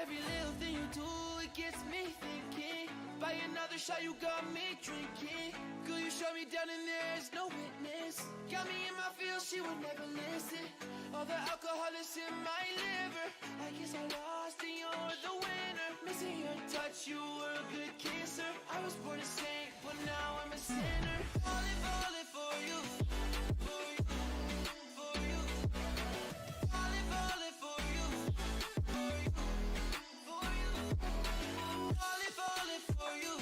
Every little thing you do, it gets me thinking. By another shot, you got me drinking. Girl, you shut me down and there's no witness. Got me in my feels, she would never listen. All the alcohol is in my liver. I guess I lost and you're the winner. Missing your touch, you were a good kisser. I was born a saint, but now I'm a sinner. Falling for you. For you. For you. Falling for you. For you. For you. Falling for you. For you.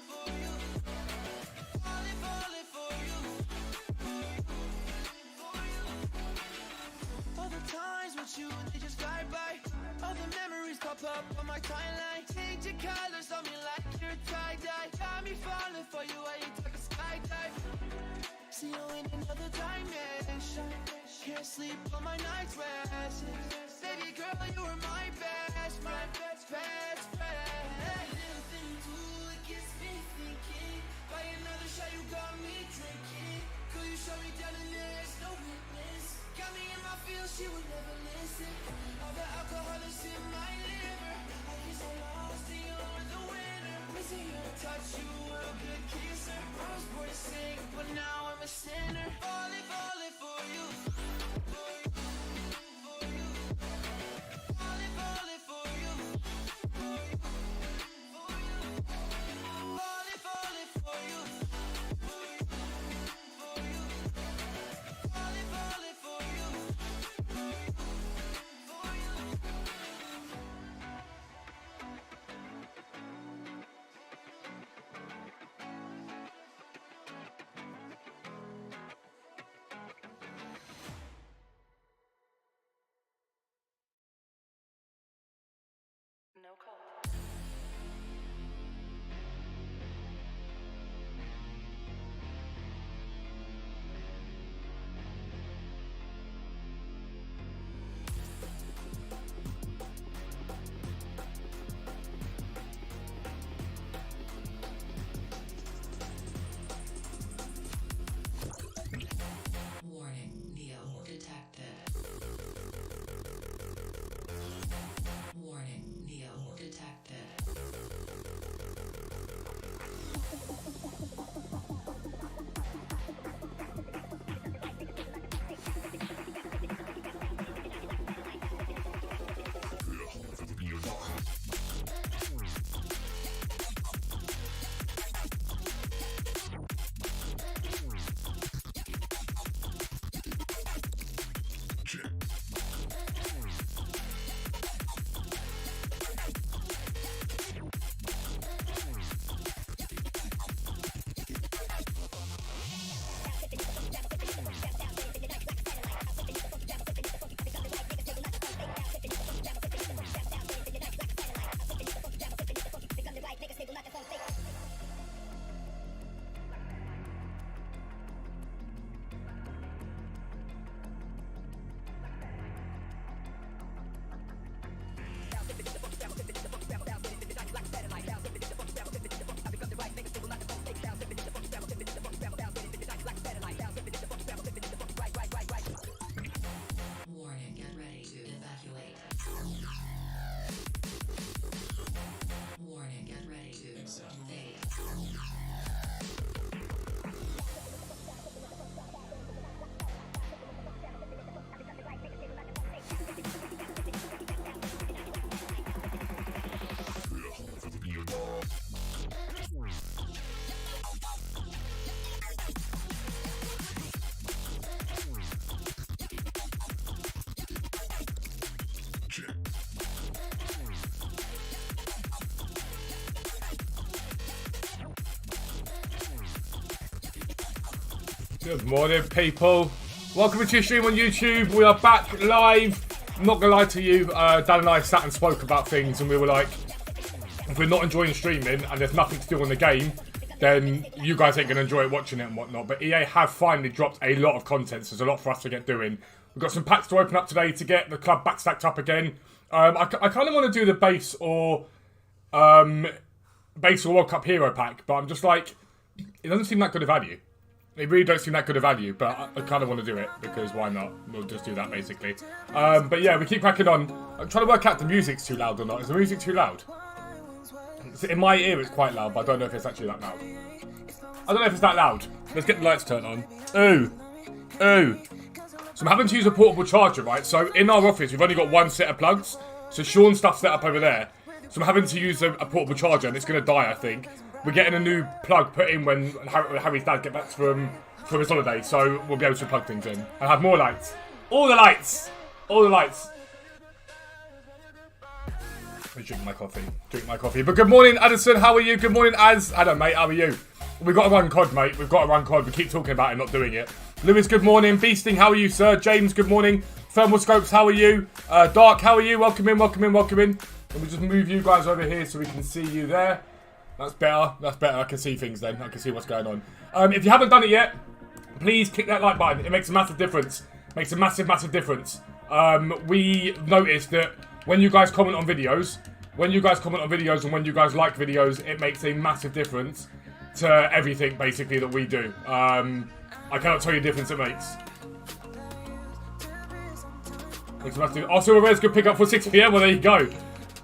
For you. Falling for you. For you. All the times with you, they just fly by. All the memories pop up on my timeline. Change your colors on me like you're tie-dye. Got me falling for you while you took a skydive. See you in another dimension. Can't sleep on my night's rest. Baby girl, you were my best friend. Best friend. Little thing you do, it gets me thinking. By another shot, you got me drinking. Could you shut me down and there's no witness. Got me in my feels, she would never listen. All the alcohol is in my liver. I guess I lost and you're the winner. Missing your touch, you were a good kisser. I was born to sing, but now I'm a sinner. Falling for you. For you. For you. Falling for you. For you. For you. Falling for you. For you. For you. Falling for you. For you. No call. Warning, Neo detected. Warning, Neo detected. Warning, get ready to evacuate. Warning, get ready to evade. Good morning, people. Welcome to your stream on YouTube. We are back live. I'm not gonna lie to you, Dan and I sat and spoke about things, and we were like, if we're not enjoying streaming and there's nothing to do on the game, then you guys ain't gonna enjoy it watching it and whatnot. But EA have finally dropped a lot of content, so there's a lot for us to get doing. We've got some packs to open up today to get the club back stacked up again. I kind of want to do the base or World Cup Hero pack, but I'm just like, it doesn't seem that good of value. They really don't seem that good a value, but I kind of want to do it, because why not? We'll just do that, basically. But yeah, we keep cracking on. I'm trying to work out if the music's too loud or not. Is the music too loud? In my ear, it's quite loud, but I don't know if it's actually that loud. I don't know if it's that loud. Let's get the lights turned on. Ooh. Ooh. So I'm having to use a portable charger, right? So in our office, we've only got one set of plugs. So Sean's stuff's set up over there. So I'm having to use a portable charger, and it's going to die, I think. We're getting a new plug put in when Harry's dad gets back from his holiday. So we'll be able to plug things in. And have more lights. All the lights. All the lights. I'm drinking my coffee. Drink my coffee. But good morning, Addison. How are you? Good morning, Az. Hello, mate. How are you? We've got to run COD, mate. We've got to run COD. We keep talking about it, not doing it. Lewis, good morning. Beasting, how are you, sir? James, good morning. Thermal Scopes, how are you? Dark, how are you? Welcome in, welcome in, welcome in. Let me just move you guys over here so we can see you there. That's better. That's better. I can see things then. I can see what's going on. If you haven't done it yet, please click that like button. It makes a massive difference. Makes a massive, massive difference. We noticed that when you guys comment on videos, and when you guys like videos, it makes a massive difference to everything, basically, that we do. I cannot tell you the difference it makes. Makes a massive difference. Also, a Red's good pick up for 6 PM. Well, there you go.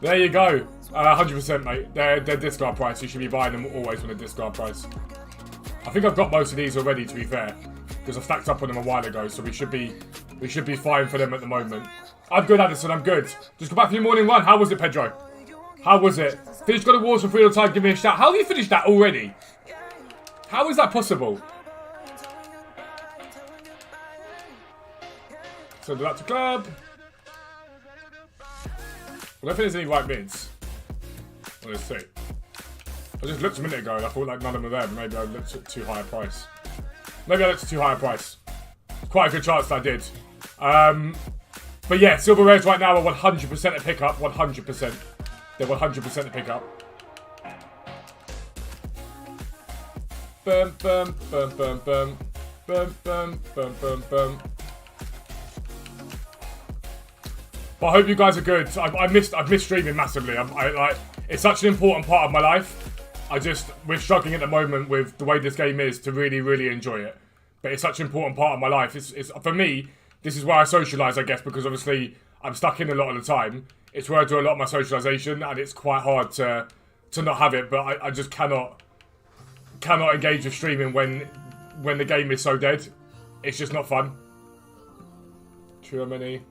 There you go. 100%, mate. They're discard price. You should be buying them always when they're discard price. I think I've got most of these already, to be fair, because I stacked up on them a while ago, so we should be fine for them at the moment. I'm good, Addison. I'm good. Just go back for your morning run. How was it, Pedro? How was it? Finished God of War for free all time. Give me a shout. How have you finished that already? How is that possible? So that's a club. I don't think there's any right mids. Well, let's see. I just looked a minute ago and I thought like none of them were there, but maybe I looked at too high a price. Maybe I looked at too high a price. Quite a good chance that I did. But yeah, silver rares right now are 100% a pickup. 100%. They're 100% a pickup. Bum bum bum bum bum bum bum bum bum bum. But I hope you guys are good. I've missed streaming massively. Like, it's such an important part of my life. We're struggling at the moment with the way this game is to really, really enjoy it. But it's such an important part of my life. It's for me, this is where I socialise, I guess, because obviously I'm stuck in a lot of the time. It's where I do a lot of my socialisation, and it's quite hard to not have it. But I just cannot engage with streaming when the game is so dead. It's just not fun. Too many.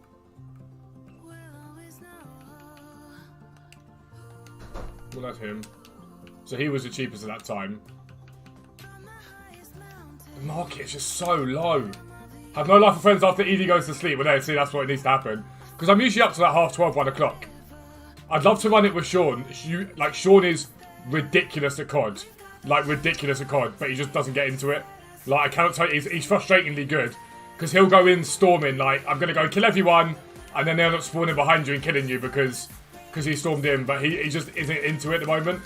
Well, that's him. So he was the cheapest at that time. The market is just so low. Have no life for friends after Edie goes to sleep. Well, there, see, that's what needs to happen. Because I'm usually up to like 12:30, 1 o'clock. I'd love to run it with Sean. Sean is ridiculous at COD. Like, ridiculous at COD. But he just doesn't get into it. Like, I cannot tell you, he's frustratingly good. Because he'll go in storming, like, I'm going to go kill everyone. And then they'll not spawning behind you and killing you because he stormed in. But he just isn't into it at the moment.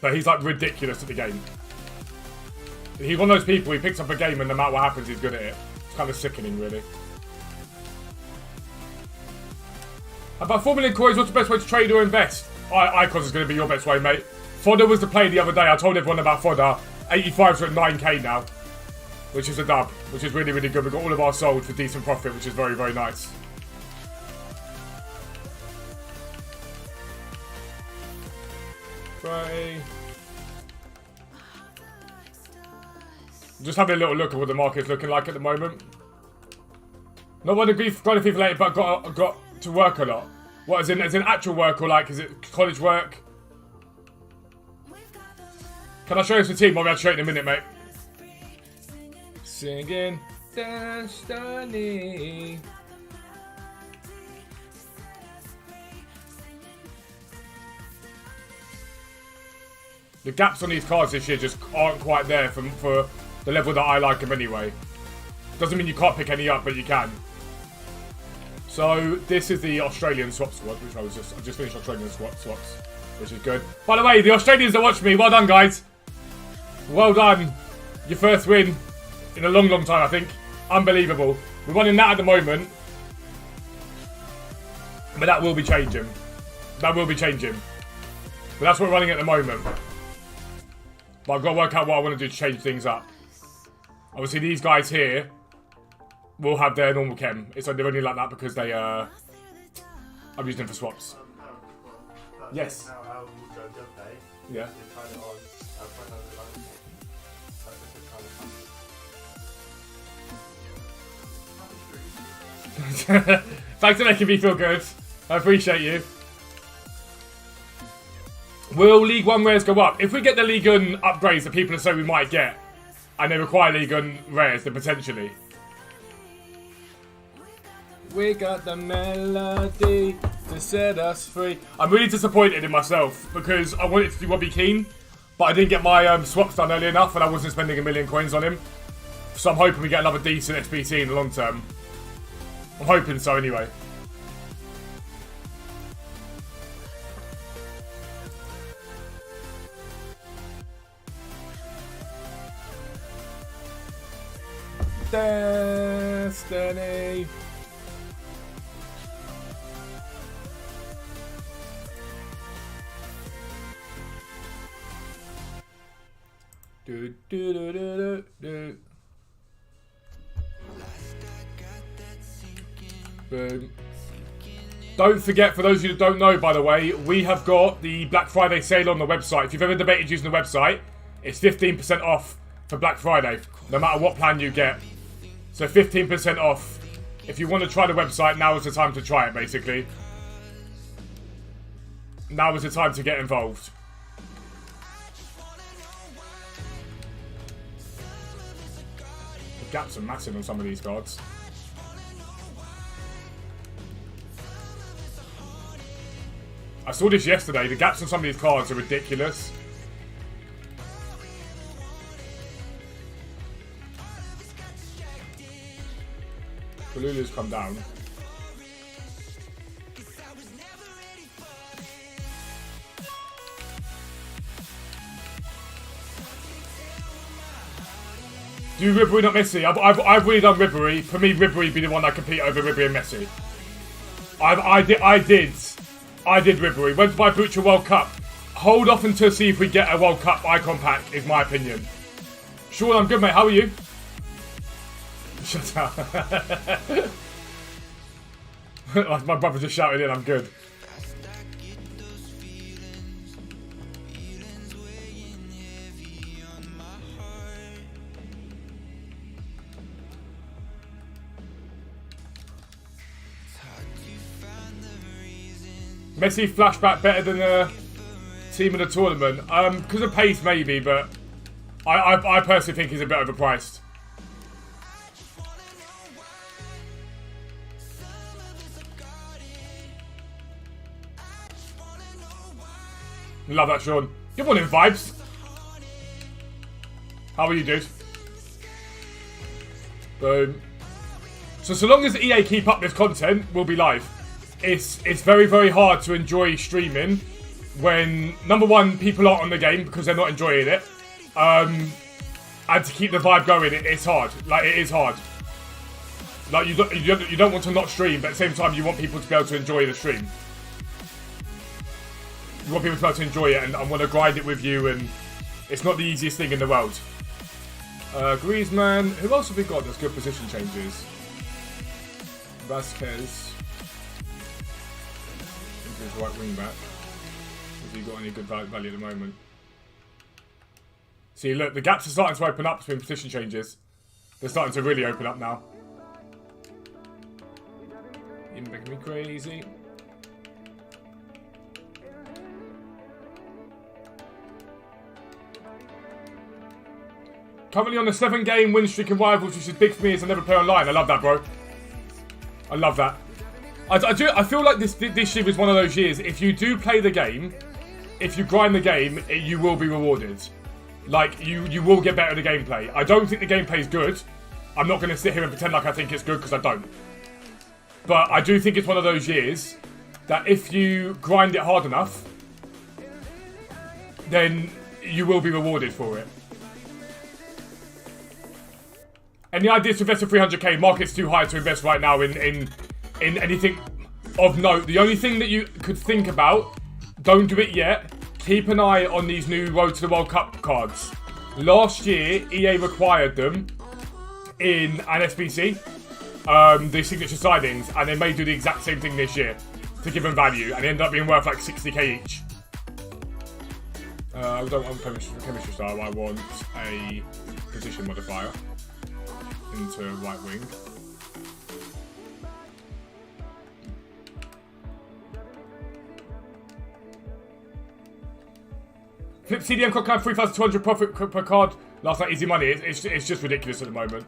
But he's, like, ridiculous at the game. He's one of those people, he picks up a game and no matter what happens, he's good at it. It's kind of sickening, really. About 4 million coins, what's the best way to trade or invest? Icons is going to be your best way, mate. Fodder was the play the other day. I told everyone about Fodder. 85's at 9k now. Which is a dub. Which is really, really good. We've got all of ours sold for decent profit, which is very, very nice. Right. Just having a little look at what the market's looking like at the moment. Not one degree for FIFA later, but got to work a lot. What, as in actual work, or like, is it college work? Can I show you some team? I'll be able to show you in a minute, mate. Singing Destiny. The gaps on these cards this year just aren't quite there for the level that I like them anyway. Doesn't mean you can't pick any up, but you can. So this is the Australian swap squad, which I just finished Australian swaps, which is good. By the way, the Australians that watch me, well done, guys. Well done. Your first win in a long, long time, I think. Unbelievable. We're running that at the moment, but that will be changing. That will be changing. But that's what we're running at the moment. But I've got to work out what I want to do to change things up. Obviously, these guys here will have their normal chem. They're only like that because they, I'm using them for swaps. Yes. Yeah. Thanks for making me feel good. I appreciate you. Will League 1 rares go up? If we get the League 1 upgrades that people are saying we might get, and they require League 1 rares, then potentially. We got the melody to set us free. I'm really disappointed in myself because I wanted to do Robbie Keane, but I didn't get my swaps done early enough and I wasn't spending 1 million coins on him. So I'm hoping we get another decent SBC in the long term. I'm hoping so anyway. Destiny. Do do do do do. Boom. Don't forget, for those of you that don't know, by the way, we have got the Black Friday sale on the website. If you've ever debated using the website, it's 15% off for Black Friday, no matter what plan you get. So 15% off. If you want to try the website, now is the time to try it, basically. Now is the time to get involved. The gaps are massive on some of these cards. I saw this yesterday. The gaps on some of these cards are ridiculous. Lulu's come down. Do Ribery, not Messi. I've really done Ribery. For me, Ribery would be the one that compete over Ribery and Messi. I did Ribery. Went to buy Butcher World Cup. Hold off until see if we get a World Cup icon pack, is my opinion. Sean, I'm good, mate. How are you? Shut up. My brother just shouted in, I'm good. Messi flashback better than the team of the tournament. Because of pace maybe, but I personally think he's a bit overpriced. Love that, Sean. Good morning, vibes. How are you, dude? Boom. So long as EA keep up this content, we'll be live. It's very, very hard to enjoy streaming when, number one, people aren't on the game because they're not enjoying it. And to keep the vibe going, it's hard. Like, it is hard. Like, you don't want to not stream, but at the same time, you want people to be able to enjoy the stream. You want people to be able to enjoy it and want to grind it with you, and it's not the easiest thing in the world. Griezmann. Who else have we got that's good position changes? Vasquez. His right wing back. Has he got any good value at the moment? See, look, the gaps are starting to open up between position changes. They're starting to really open up now. You're making me crazy. Currently on a 7-game win streak in Rivals, which is big for me as I never play online. I love that, bro. I love that. I feel like this year is one of those years. If you do play the game, if you grind the game, you will be rewarded. Like, you will get better at the gameplay. I don't think the gameplay is good. I'm not going to sit here and pretend like I think it's good because I don't. But I do think it's one of those years that if you grind it hard enough, then you will be rewarded for it. Any ideas to invest in 300k? Market's too high to invest right now in anything of note. The only thing that you could think about, don't do it yet, keep an eye on these new Road to the World Cup cards. Last year, EA required them in an SBC, the signature signings, and they may do the exact same thing this year to give them value, and they end up being worth like 60k each. I don't want chemistry style, I want a position modifier into right wing. Flip CDM card can have 3,200 profit per card. Last night, easy money. It's just ridiculous at the moment.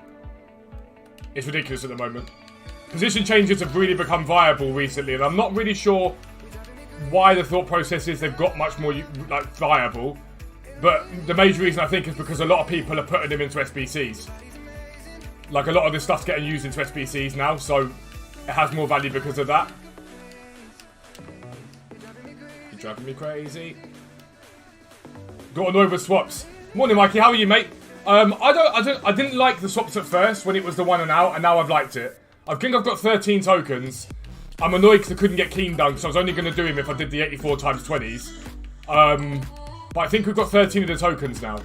It's ridiculous at the moment. Position changes have really become viable recently, and I'm not really sure why the thought process is they've got much more like viable. But the major reason I think is because a lot of people are putting them into SBCs. Like a lot of this stuff's getting used into SBCs now, so it has more value because of that. You're driving me crazy. Got annoyed with swaps. Morning, Mikey. How are you, mate? I didn't like the swaps at first when it was the 1 and out, and now I've liked it. I think I've got 13 tokens. I'm annoyed because I couldn't get Keen Dunk, so I was only going to do him if I did the 84 times 20s. But I think we've got 13 of the tokens now.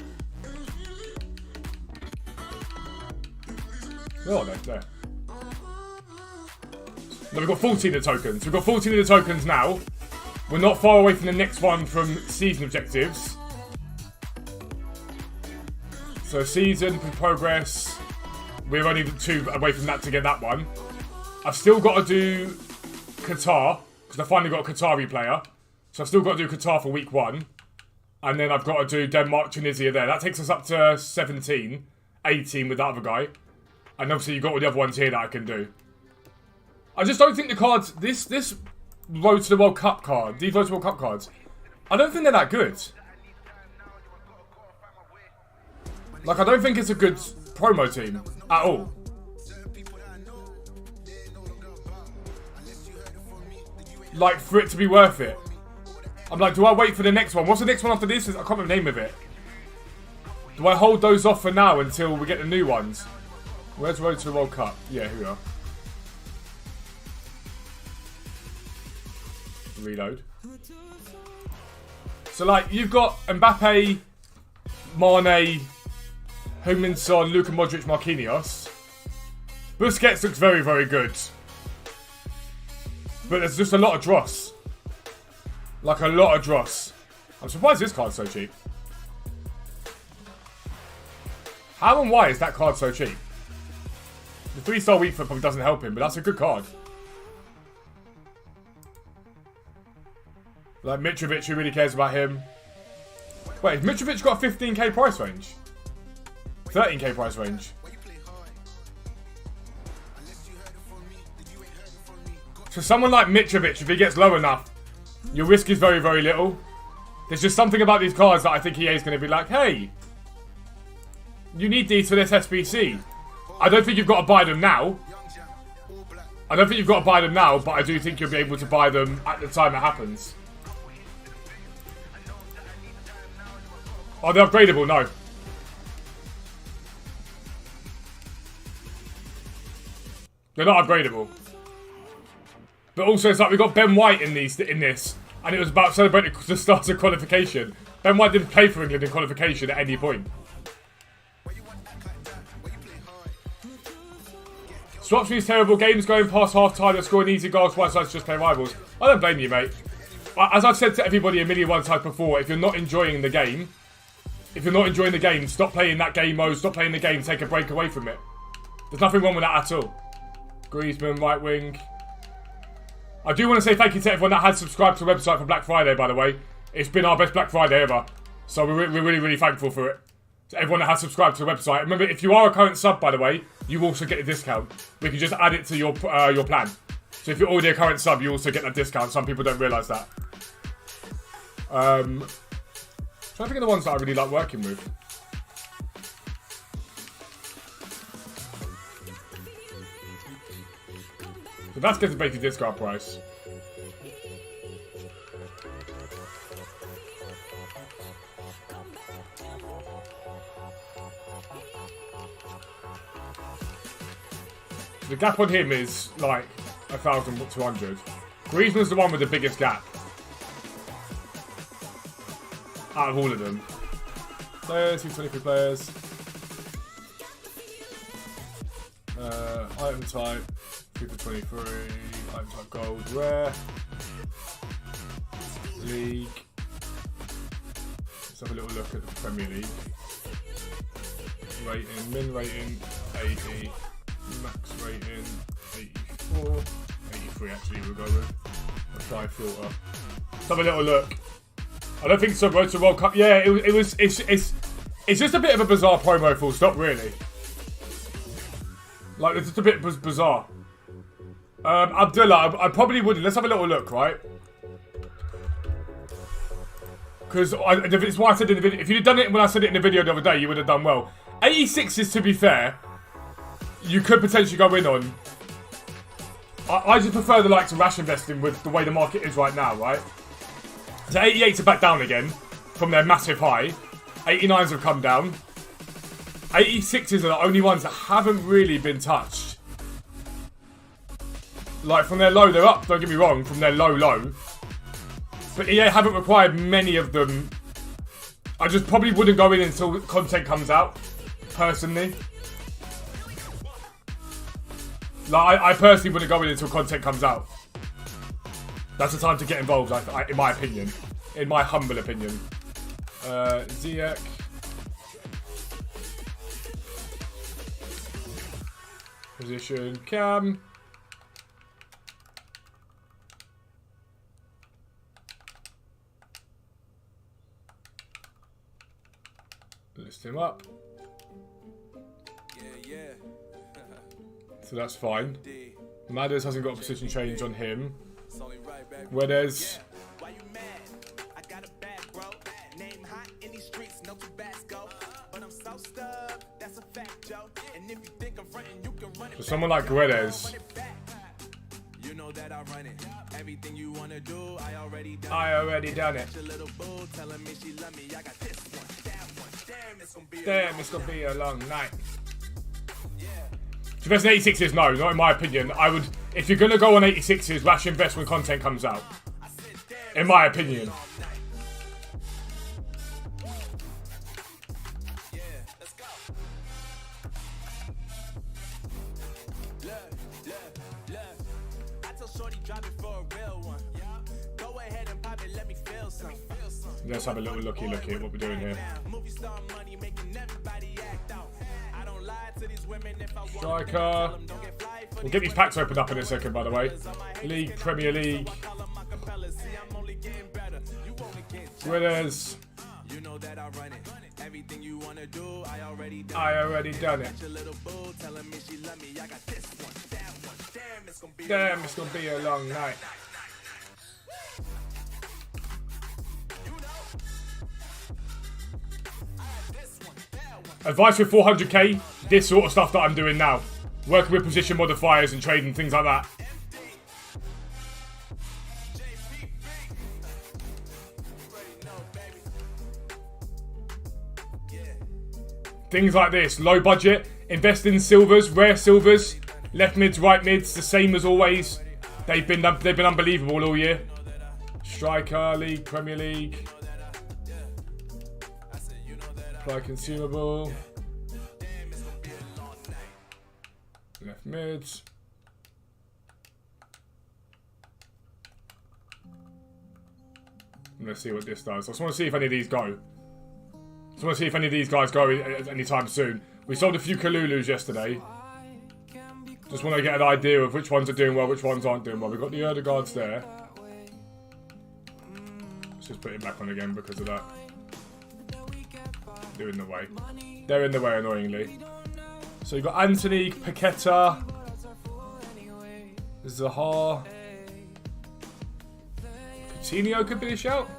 Oh, there. No, we've got 14 of the tokens. We've got 14 of the tokens now. We're not far away from the next one from season objectives. So season progress. We're only 2 away from that to get that one. I've still got to do Qatar, because I finally got a Qatari player. So I've still got to do Qatar for week 1. And then I've got to do Denmark, Tunisia there. That takes us up to 17, 18 with that other guy. And obviously you've got all the other ones here that I can do. I just don't think the cards, this Road to the World Cup card, these Road to the World Cup cards, I don't think they're that good. Like, I don't think it's a good promo team at all. Like, for it to be worth it. I'm like, do I wait for the next one? What's the next one after this? I can't remember the name of it. Do I hold those off for now until we get the new ones? Where's Road to the World Cup? Yeah, here we are. Reload. So, like, you've got Mbappe, Mane, Heung-min Son, Luka Modric, Marquinhos. Busquets looks very, very good. But there's just a lot of dross. Like, a lot of dross. I'm surprised this card's so cheap. How and why is that card so cheap? The 3-star weak foot probably doesn't help him, but that's a good card. Like Mitrovic, who really cares about him? Wait, has Mitrovic got a 15k price range? 13k price range. For someone like Mitrovic, if he gets low enough, your risk is very, very little. There's just something about these cards that I think EA is going to be like, hey, you need these for this SBC. I don't think you've got to buy them now. I don't think you've got to buy them now, but I do think you'll be able to buy them at the time it happens. Are they upgradable? No. They're not upgradable. But also, it's like we got Ben White in this, and it was about celebrating the start of qualification. Ben White didn't play for England in qualification at any point. Swaps means terrible games going past half time and scoring easy goals. White sides just play rivals. I don't blame you, mate. As I've said to everybody a million times before, if you're not enjoying the game, stop playing that game mode. Stop playing the game. Take a break away from it. There's nothing wrong with that at all. Griezmann, right wing. I do want to say thank you to everyone that has subscribed to the website for Black Friday, by the way. It's been our best Black Friday ever. So we're really, really thankful for it. To everyone that has subscribed to the website. Remember, if you are a current sub, by the way, you also get a discount. We can just add it to your plan. So if you're already a current sub, you also get that discount. Some people don't realise that. Trying to think of the ones that I really like working with. So that's getting basically discount price. The gap on him is like 1,200. Griezmann's the one with the biggest gap out of all of them. Players, 23 players. Item type, FIFA 23, item type gold, rare, league. Let's have a little look at the Premier League. Rating, min rating, 80, max rating, 84, 83 actually we'll go with. Apply filter. Let's have a little look. I don't think so, Road to World Cup. Yeah, it's just a bit of a bizarre promo, full stop, really. Like, it's just a bit bizarre. Abdullah, I probably wouldn't. Let's have a little look, right? Because it's why I said in the video. If you'd have done it when I said it in the video the other day, you would have done well. 86s, to be fair, you could potentially go in on. I just prefer the likes of rash investing with the way the market is right now, right? So 88s are back down again from their massive high. 89s have come down. 86s are the only ones that haven't really been touched. Like, from their low, they're up, don't get me wrong, from their low. But EA haven't required many of them. I just probably wouldn't go in until content comes out, personally. Like, I personally wouldn't go in until content comes out. That's the time to get involved, in my opinion. In my humble opinion. Ziyech. Position, Cam. List him up. Yeah. So that's fine. Madders hasn't got a position change on him. Where there's... So someone like Guedes. I already done it. Damn, it's gonna be a long night. So best 86s, no, not in my opinion. I would, if you're gonna go on 86s, rash invest when content comes out. In my opinion. Let's have a little looky at what we're doing here. Striker. We'll get these packs opened up in a second, by the way. League, Premier League. Winners. I already done it. Damn, it's gonna be a long night. Advice with 400k, this sort of stuff that I'm doing now. Working with position modifiers and trading, things like that. Things like this, low budget, invest in silvers, rare silvers, left mids, right mids, the same as always. They've been unbelievable all year. Striker, League, Premier League. Apply consumable. Left mids. Let's see what this does. I just want to see if any of these go. Just want to see if any of these guys go anytime soon. We sold a few Kalulus yesterday. Just want to get an idea of which ones are doing well, which ones aren't doing well. We've got the Erdegaards there. Let's just put it back on again because of that. They're in the way. They're in the way, annoyingly. So you've got Anthony, Paqueta, Zaha. Coutinho could be a shout.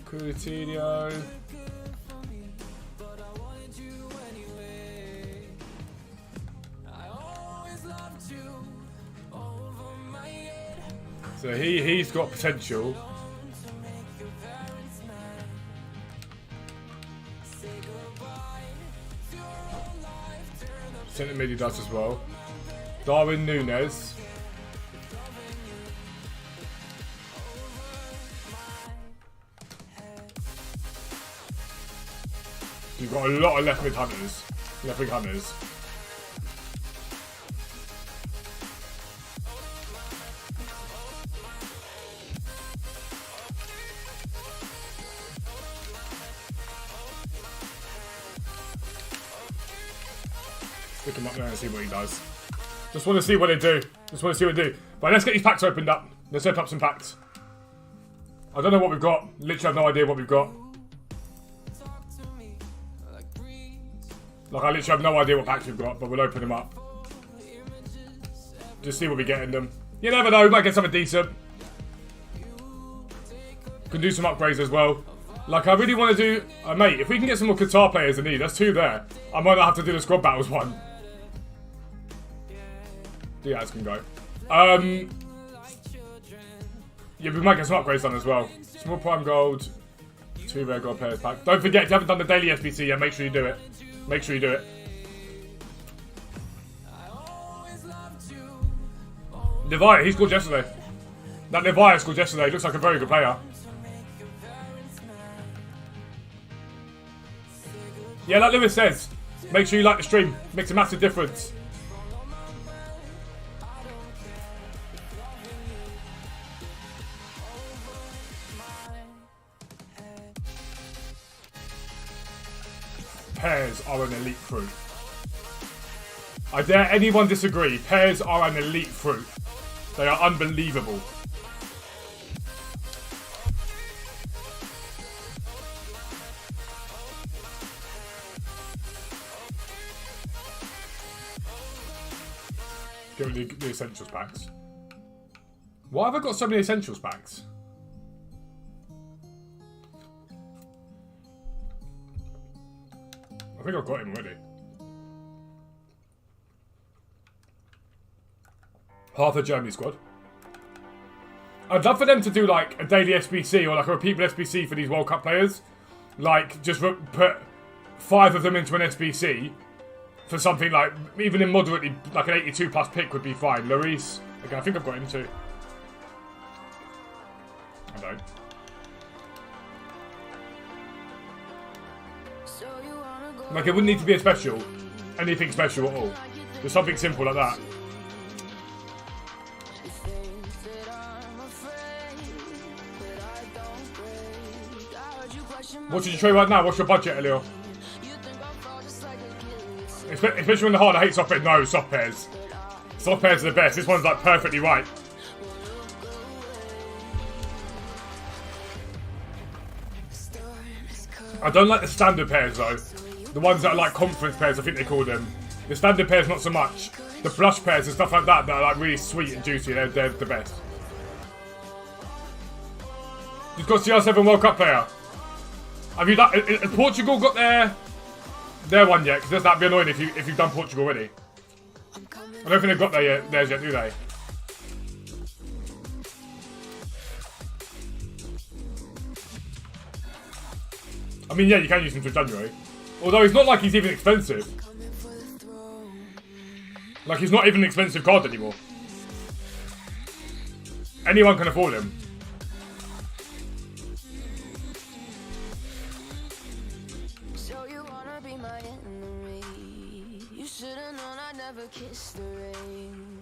Coutinho. So he's got potential. Centre mid he does as well. Darwin Núñez. You've got a lot of left mid hunters. Yeah, big hunters. Pick him up there and see what he does. Just want to see what they do. Just want to see what they do. But let's get these packs opened up. Let's open up some packs. I don't know what we've got. Literally have no idea what we've got. Like, I literally have no idea what packs we've got, but we'll open them up. Just see what we get in them. You never know, we might get something decent. Can do some upgrades as well. Like, I really want to do... mate, if we can get some more Qatar players than these, that's 2 there. I might not have to do the squad battles one. The ads can go. Yeah, we might get some upgrades done as well. Small prime gold. 2 rare gold players pack. Don't forget, if you haven't done the daily SBC yet, make sure you do it. Make sure you do it. Levi, he scored yesterday. That Levi scored yesterday. He looks like a very good player. Yeah, like Lewis says, make sure you like the stream. Makes a massive difference. Pears are an elite fruit. I dare anyone disagree. Pears are an elite fruit. They are unbelievable. Get rid of the essentials packs. Why have I got so many essentials packs? I think I've got him already. Half a Germany squad. I'd love for them to do like a daily SBC or like a repeatable SBC for these World Cup players. Like, just put 5 of them into an SBC for something like, even in moderately, like an 82 plus pick would be fine. Lloris. Okay, I think I've got him too. I don't. Like, it wouldn't need to be a special. Anything special at all. Just something simple like that. What should you trade right now? What's your budget, Elio? Especially when the hard, I hate soft pairs. No, soft pairs. Soft pairs are the best. This one's like perfectly right. I don't like the standard pairs though. The ones that are like conference pairs, I think they call them. The standard pairs, not so much. The blush pairs and stuff like that, that are like really sweet and juicy. They're the best. You've got CR7 World Cup player. Have you done? Has Portugal got their one yet? Because that'd be annoying if you've done Portugal already. I don't think they've got theirs yet, do they? I mean, yeah, you can use him till January. Although it's not like he's even expensive. Like, he's not even an expensive card anymore. Anyone can afford him. So you wanna be my enemy? You should've known I never kissed the rain.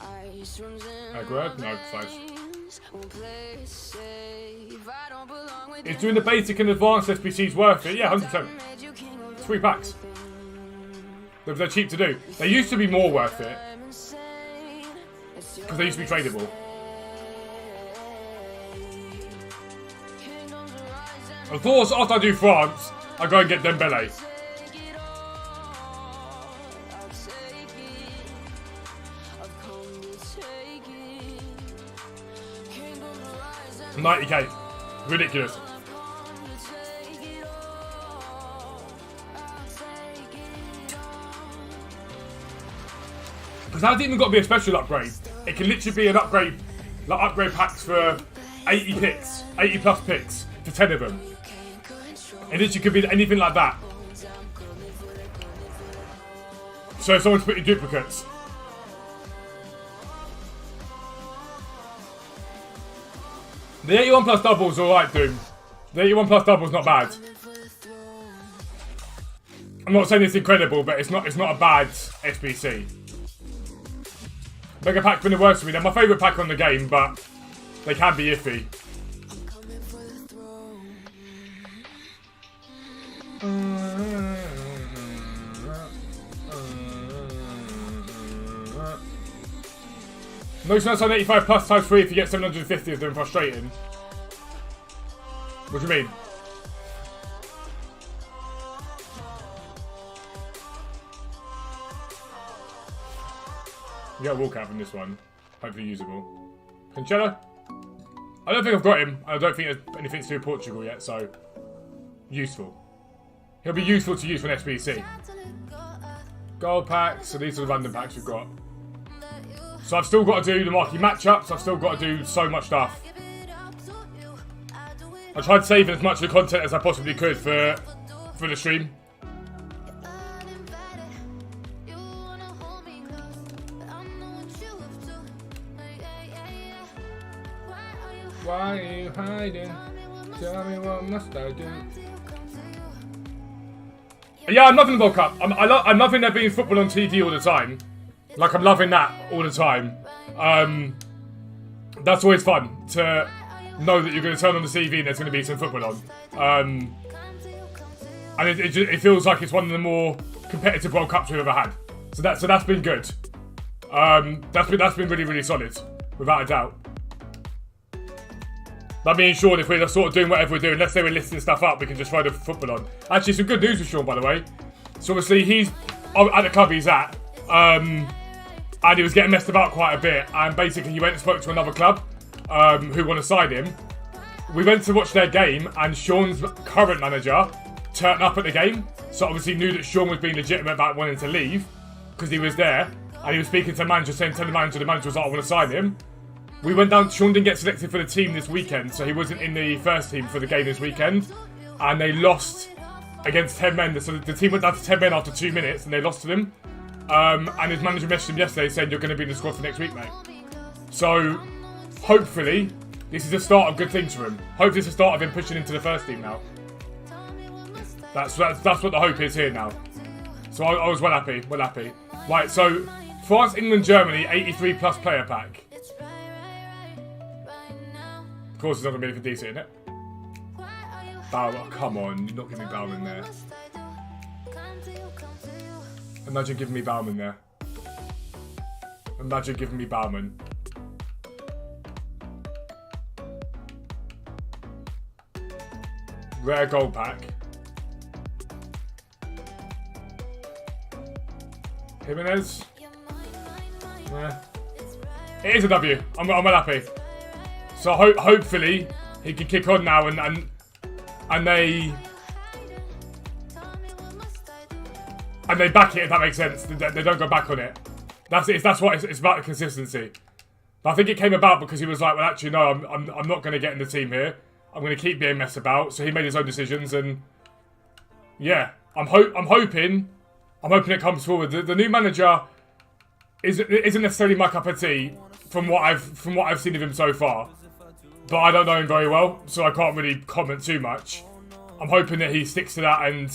Ice runs in Grad? No, size. won't play it safe. I don't belong with Is doing the basic and advanced SBCs worth it? Yeah, 100%. 3 packs. They're cheap to do. They used to be more worth it. Because they used to be tradable. Of course, after I do France, I go and get Dembele. $90k. Ridiculous. Because that hasn't even got to be a special upgrade. It can literally be an upgrade, like upgrade packs for 80 picks, 80 plus picks for 10 of them. It literally could be anything like that. So if someone's putting duplicates. The 81 plus double's alright, Doom. The 81 plus double's not bad. I'm not saying it's incredible, but it's not a bad SBC. Mega Pack's been the worst for me. They're my favourite pack on the game, but they can be iffy. Coming for the throne. No chance on 85 plus times 3 if you get 750 of them frustrating. What do you mean? You got a walkout from this one. Hopefully usable. Cancelo? I don't think I've got him. I don't think there's anything to do with Portugal yet, so useful. He'll be useful to use for an SBC. Gold packs, so these are the random packs we've got. So I've still got to do the marquee matchups, I've still got to do so much stuff. I tried saving as much of the content as I possibly could for the stream. Why are you hiding? Tell me what must I do? Yeah, I'm loving the World Cup. I'm loving there being football on TV all the time. Like, I'm loving that all the time. That's always fun to know that you're going to turn on the TV and there's going to be some football on. And it feels like it's one of the more competitive World Cups we've ever had. So that's been good. That's been really, really solid, without a doubt. That means Sean, if we're just sort of doing whatever we're doing, let's say we're listing stuff up, we can just throw the football on. Actually, some good news with Sean, by the way. So obviously he's at the club he's at, and he was getting messed about quite a bit. And basically, he went and spoke to another club who want to sign him. We went to watch their game, and Sean's current manager turned up at the game. So obviously knew that Sean was being legitimate about wanting to leave because he was there, and he was speaking to the manager, saying, "Tell the manager was like, I want to sign him." We went down. Sean didn't get selected for the team this weekend, so he wasn't in the first team for the game this weekend, and they lost against 10 men. So the team went down to 10 men after 2 minutes, and they lost to them. And his manager messaged him yesterday saying, "You're going to be in the squad for next week, mate." So hopefully this is the start of good things for him. Hopefully it's the start of him pushing into the first team now. That's what the hope is here now. So I was well happy. Right, so France, England, Germany, 83 plus player pack. Of course, it's not going to be anything decent, in it? Bauer, come on, you're not giving me Bauman there. Imagine giving me Bauman there. Imagine giving me Bauman. Rare gold pack. Jimenez. Yeah. It is a W. I'm well happy. So hopefully he can kick on now and they back it, if that makes sense. They don't go back on it. That's what it's about, the consistency. But I think it came about because he was like, well, actually no, I'm not going to get in the team here. I'm going to keep being messed about. So he made his own decisions, and yeah, I'm hoping it comes forward. The new manager isn't necessarily my cup of tea from what I've seen of him so far. But I don't know him very well, so I can't really comment too much. I'm hoping that he sticks to that and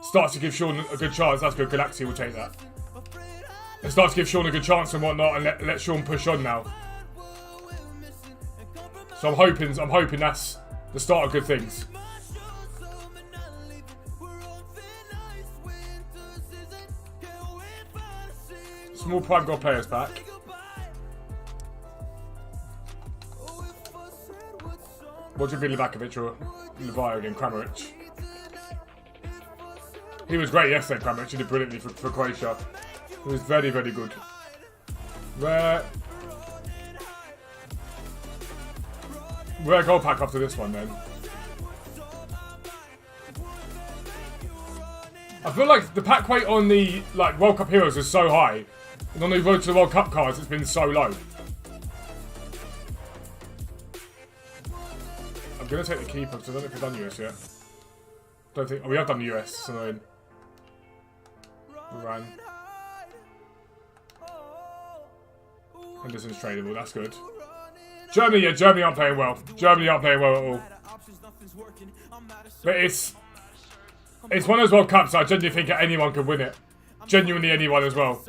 starts to give Sean a good chance. That's good. Galaxy will take that. And starts to give Sean a good chance and whatnot, and let Sean push on now. So I'm hoping that's the start of good things. Small Prime God Players pack. What do you feel Livakovic or Levayo again? Kramaric. He was great yesterday, Kramaric. He did brilliantly for Croatia. He was very, very good. Rare gold pack after this one then. I feel like the pack weight on the World Cup Heroes is so high. And on the Road to the World Cup cards, it's been so low. I'm going to take the keeper because I don't know if we've done US yet. Don't think. Oh, we have done the US, so we ran. Henderson's tradable, that's good. Germany, yeah, Germany aren't playing well. Germany aren't playing well at all. But it's It's one of those World Cups I genuinely think anyone could win it. Genuinely anyone as well.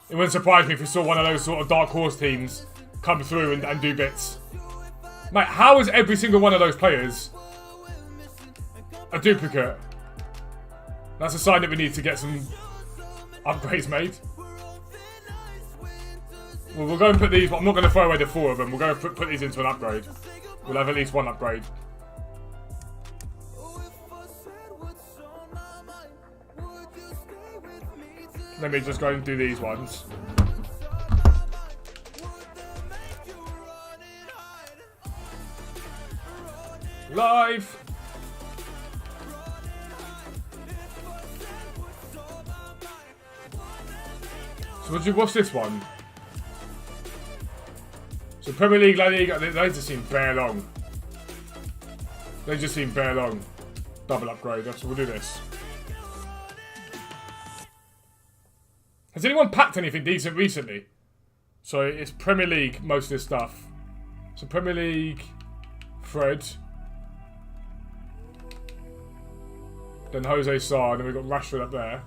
It wouldn't surprise me if we saw one of those sort of dark horse teams come through and do bits. Mate, how is every single one of those players a duplicate? That's a sign that we need to get some upgrades made. Well, we'll go and put these, but I'm not going to throw away the 4 of them. We'll go and put these into an upgrade. We'll have at least one upgrade. Let me just go and do these ones. Live! So what's this one? So Premier League, La Liga, they just seem bare long. They just seem bare long. Double upgrade, so we'll do this. Has anyone packed anything decent recently? So it's Premier League, most of this stuff. So Premier League, Fred. Then Jose Sarr, and then we've got Rashford up there.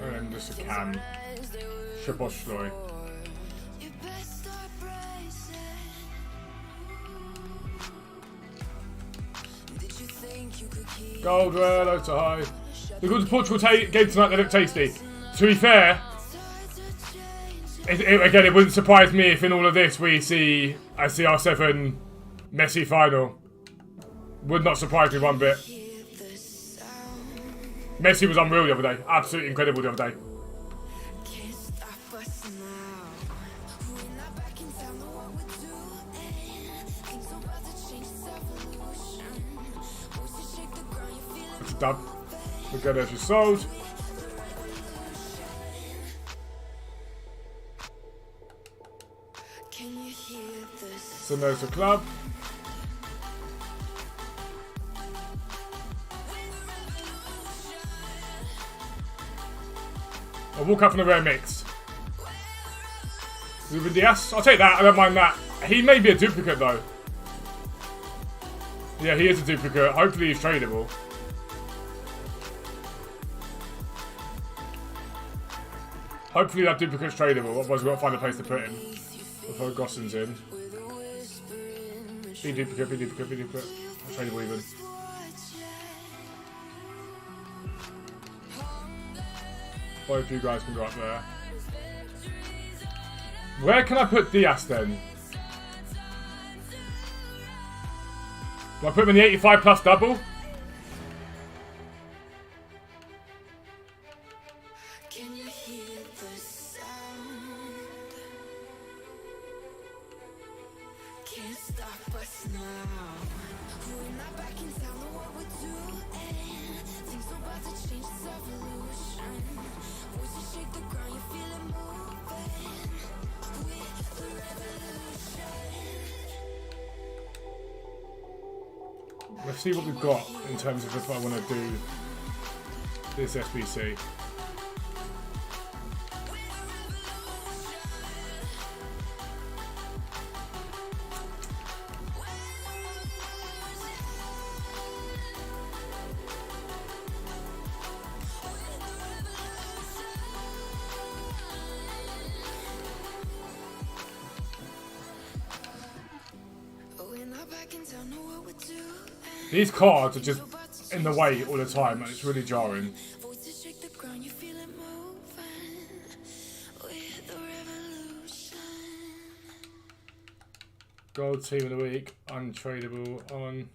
And then just a Cam. Shaboshloi. Gold rare, low to high. The good Portugal game tonight, they look tasty. To be fair, again, it wouldn't surprise me if in all of this we see a CR7 Messi final. Would not surprise me one bit. Messi was unreal the other day. Absolutely incredible the other day. That's a dub. We'll go there, she's sold. So there's the club. I'll walk up from the rare mix. Ruben Diaz. I'll take that. I don't mind that. He may be a duplicate though. Yeah, he is a duplicate. Hopefully he's tradable. Hopefully that duplicate's tradable. Otherwise we've got to find a place to put him. Before Gossen's in. Be duplicate, be duplicate, be duplicate. Not tradable even. Both you guys can go up there. Where can I put Diaz then? Do I put him in the 85 plus double? Can you hear the sound? Can't stop us now. We're not back in town, know what we're doing. Things about to change, it's evolution. Voices shake the ground, you feel it moving. With the revolution. Let's see what we've got in terms of if I want to do this SBC. These cards are just in the way all the time and it's really jarring. Gold team of the week, untradeable on.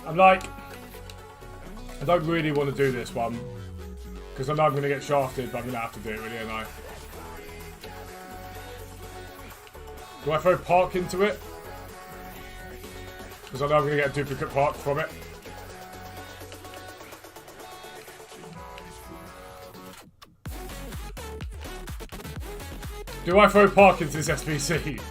I'm like, I don't really want to do this one because I know I'm going to get shafted, but I'm going to have to do it, really, aren't I? Do I throw Park into it? Because I know I'm going to get a duplicate Park from it. Do I throw Park into this SBC?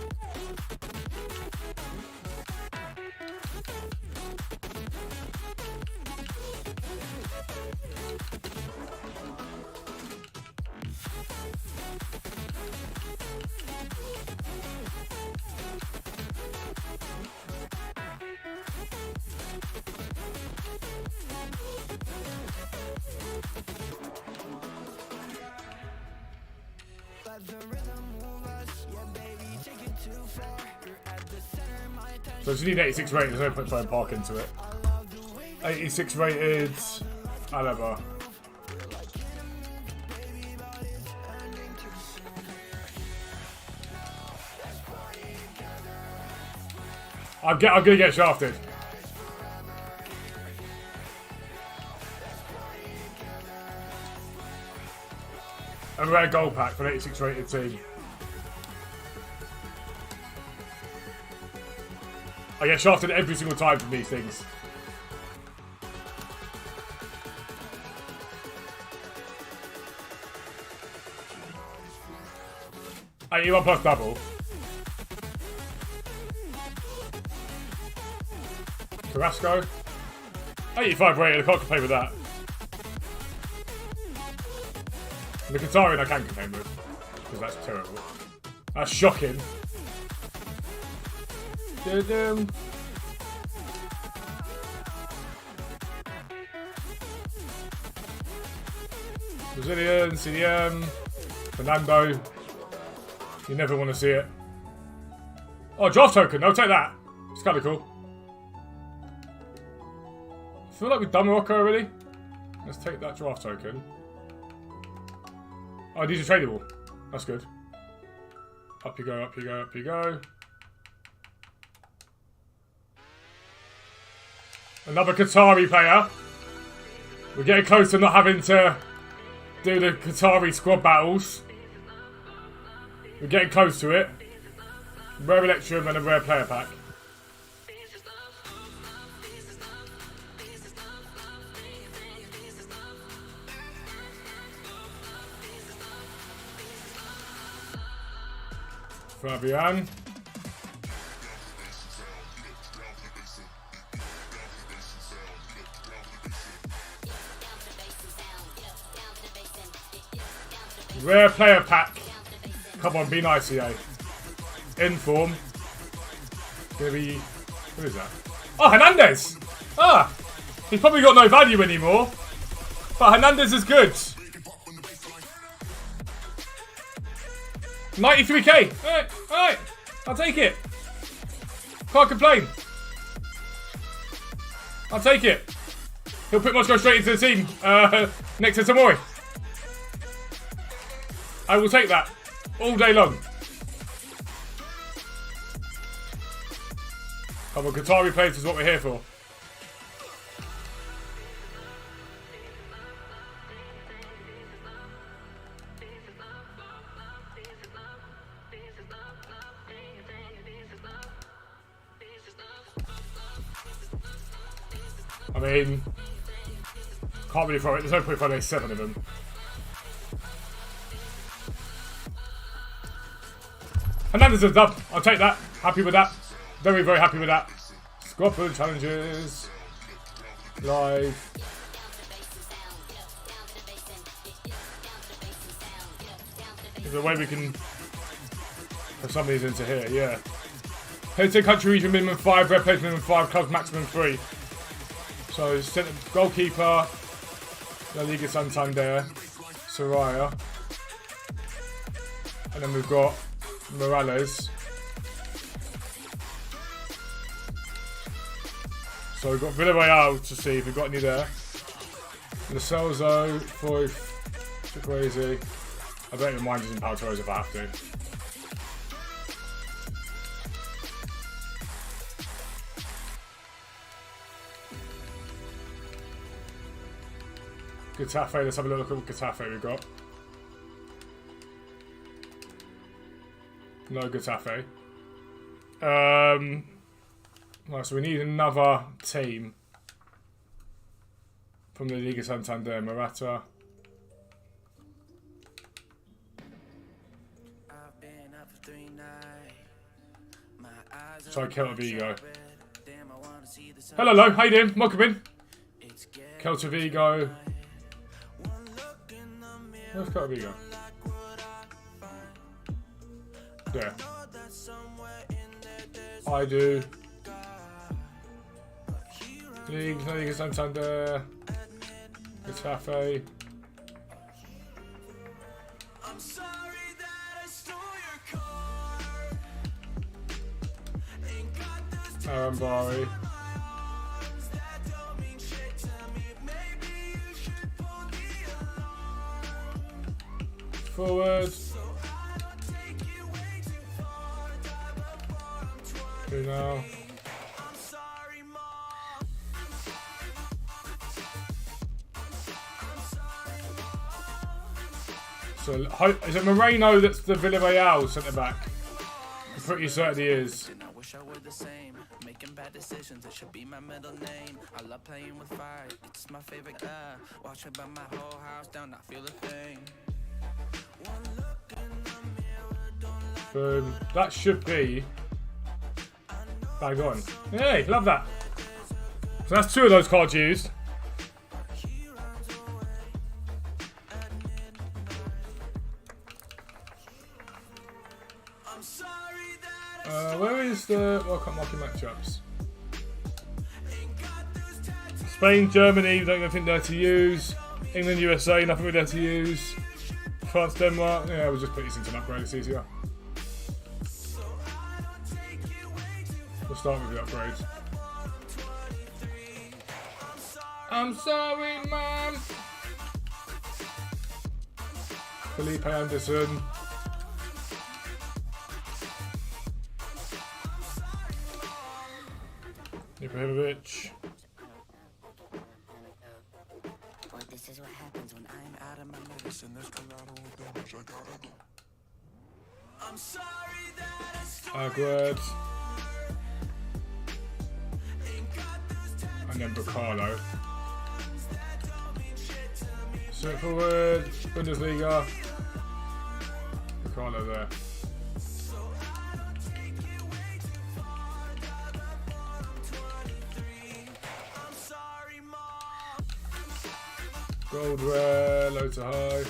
So I just need 86 rated. There's no point throwing Park into it. 86 rated Alaba. I'm gonna get shafted. A rare gold pack for an 86 rated team. I get shafted every single time from these things. I eat 1 plus double. Carrasco. 85 rated, I can't complain with that. The Qatarian I can complain with, because that's terrible. That's shocking. Brazilian, CDM, Fernando. You never want to see it. Oh, draft token, I'll take that. It's kind of cool. I feel like we've done Morocco already. Let's take that draft token. Oh, these are tradable. That's good. Up you go, up you go, up you go. Another Qatari player. We're getting close to not having to do the Qatari squad battles. We're getting close to it. Rare Electrum and a rare player pack. Fabian. Rare player pack. Come on, be nice, EA. Inform. Gonna be. Who is that? Oh, Hernandez! Ah! He's probably got no value anymore. But Hernandez is good. 93k! Alright, alright. I'll take it. Can't complain. I'll take it. He'll pretty much go straight into the team next to Tamori. I will take that all day long. Come on, Qatari players is what we're here for. I mean, can't really throw it. There's no point finding 7 of them. Hernandez is dub. I'll take that. Happy with that. Very, very happy with that. Squad build challenges. Live. There's a way we can put some of these into here, yeah. Head to country region minimum 5, red players minimum 5, clubs maximum 3. So, centre goalkeeper, La Liga Santander, Soraya. And then we've got Morales. So we've got Villarreal to see if we've got any there. Lo Celso, Foyth, Chukwueze. I don't even mind using Pau Torres if I have to. Getafe, let's have a look at what Getafe we've got. No Getafe. Right, so we need another team from the Liga Santander. Morata. Sorry, Celta Vigo. Hello, how you doing? Welcome in. Celta Vigo. Where's Celta Vigo? There. I do. Liga Santander. Getafe. I'm sorry that I stole your car. Ain't got those Bari. Forward. Who now? So, is it Moreno that's the Villarreal centre back? I'm pretty certain he is. I wish I were the same. Making bad decisions, it should be my middle name. I love playing with fire, it's my favorite. Watch it burn my whole house down, I feel a thing. One look in the mirror, don't Boom. That should be bang on. Hey, love that. So that's 2 of those cards used. Where is the World Cup market matchups? Spain, Germany, don't even think they're to use. England, USA, nothing really there to use. France, Denmark, yeah, we'll just put these into an upgrade, it's easier. We'll start with the upgrades. I'm sorry, man. Felipe Anderson. Ibrahimovic. Boy, this is what happens when I'm out of my medicine. There's collateral damage, I gotta go. I'm sorry that Agüed. And then Bacalo. Straight forward, Bundesliga. Bacalo there. Gold rare, low to high.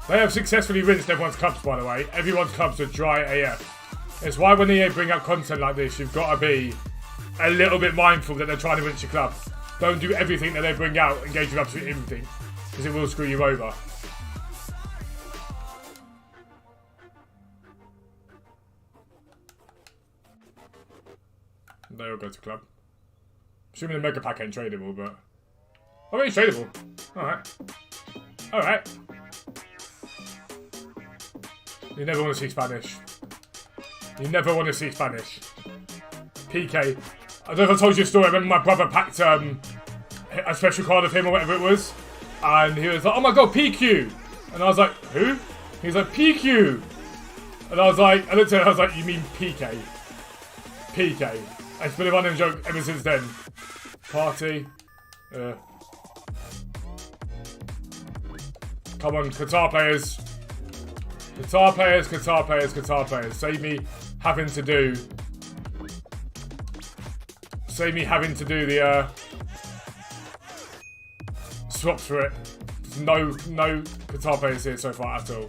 They have successfully rinsed everyone's clubs, by the way. Everyone's clubs are dry AF. It's why when EA bring out content like this, you've got to be a little bit mindful that they're trying to rinse your club. Don't do everything that they bring out, engage with absolutely everything, because it will screw you over. They all go to club. Assuming the Mega Pack ain't tradable, but... Oh, it's tradable. Alright. Alright. You never want to see Spanish. You never want to see Spanish. PK. I don't know if I told you a story. I remember my brother packed a special card of him or whatever it was. And he was like, oh my god, PQ. And I was like, who? He was like, PQ. And I was like, I looked at it, I was like, you mean PK? PK. And it's been a running joke ever since then. Party. Come on, Qatar players. Qatar players, Qatar players, Qatar players. Save me having to do the swaps for it. No Qatar players here so far at all.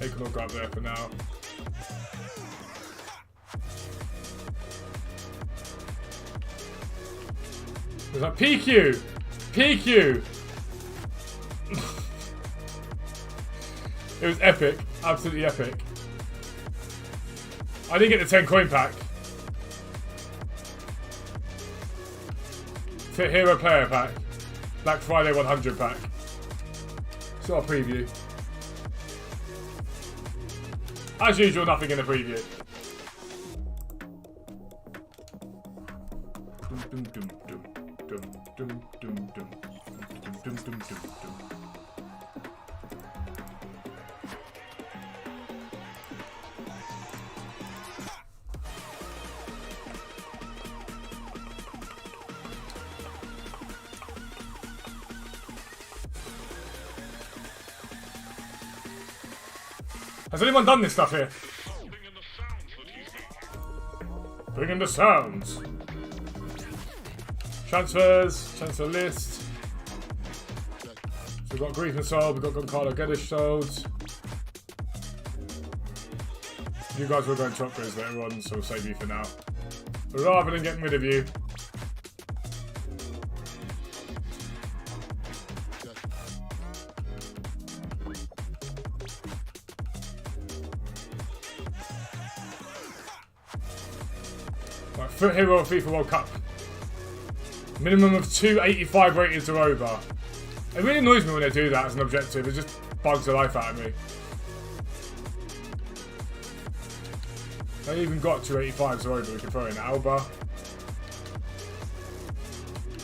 They can all go up there for now. There's like PQ! PQ! It was epic. Absolutely epic. I didn't get the 10 coin pack. Fit Hero Player pack. Black Friday 100 pack. It's got a preview. As usual, nothing in the preview. Has anyone done this stuff here? Bring in the sounds. Transfers, transfer list. So we've got Griezmann sold, we've got Goncalo Guedes sold. You guys will go and chop quiz later on, so we'll save you for now. But rather than getting rid of you, Foot Hero or FIFA World Cup. Minimum of 285 ratings or over. It really annoys me when they do that as an objective. It just bugs the life out of me. They even got 285s or over. We can throw in Alba.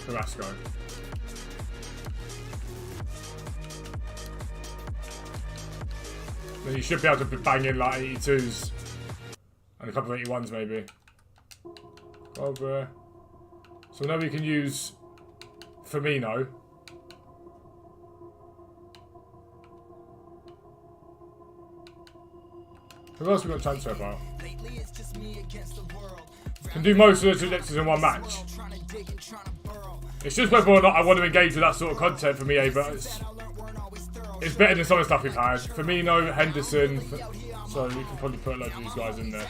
Carrasco. Then you should be able to bang in like 82s. And a couple of 81s maybe. Over. So now we can use Firmino. Who else we got transfer about? Can do most of the objectives in one match. It's just whether or not I want to engage with that sort of content from EA, but it's better than some of the stuff we've had. Firmino, Henderson, so we can probably put a load of these guys in there.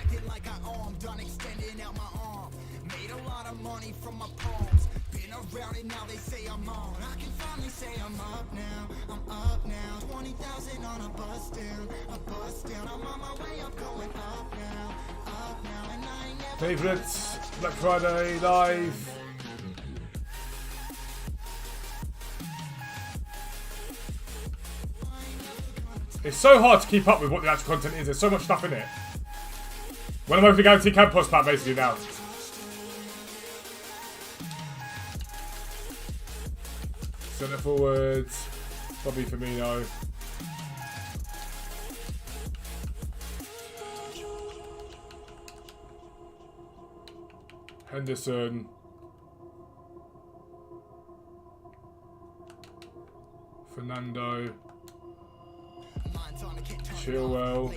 Favourites, Black Friday live. It's so hard to keep up with what the actual content is. There's so much stuff in it. When I'm over the Guarantee Campos pack basically now. Centre forwards, Bobby Firmino. Henderson. Fernando. Chilwell.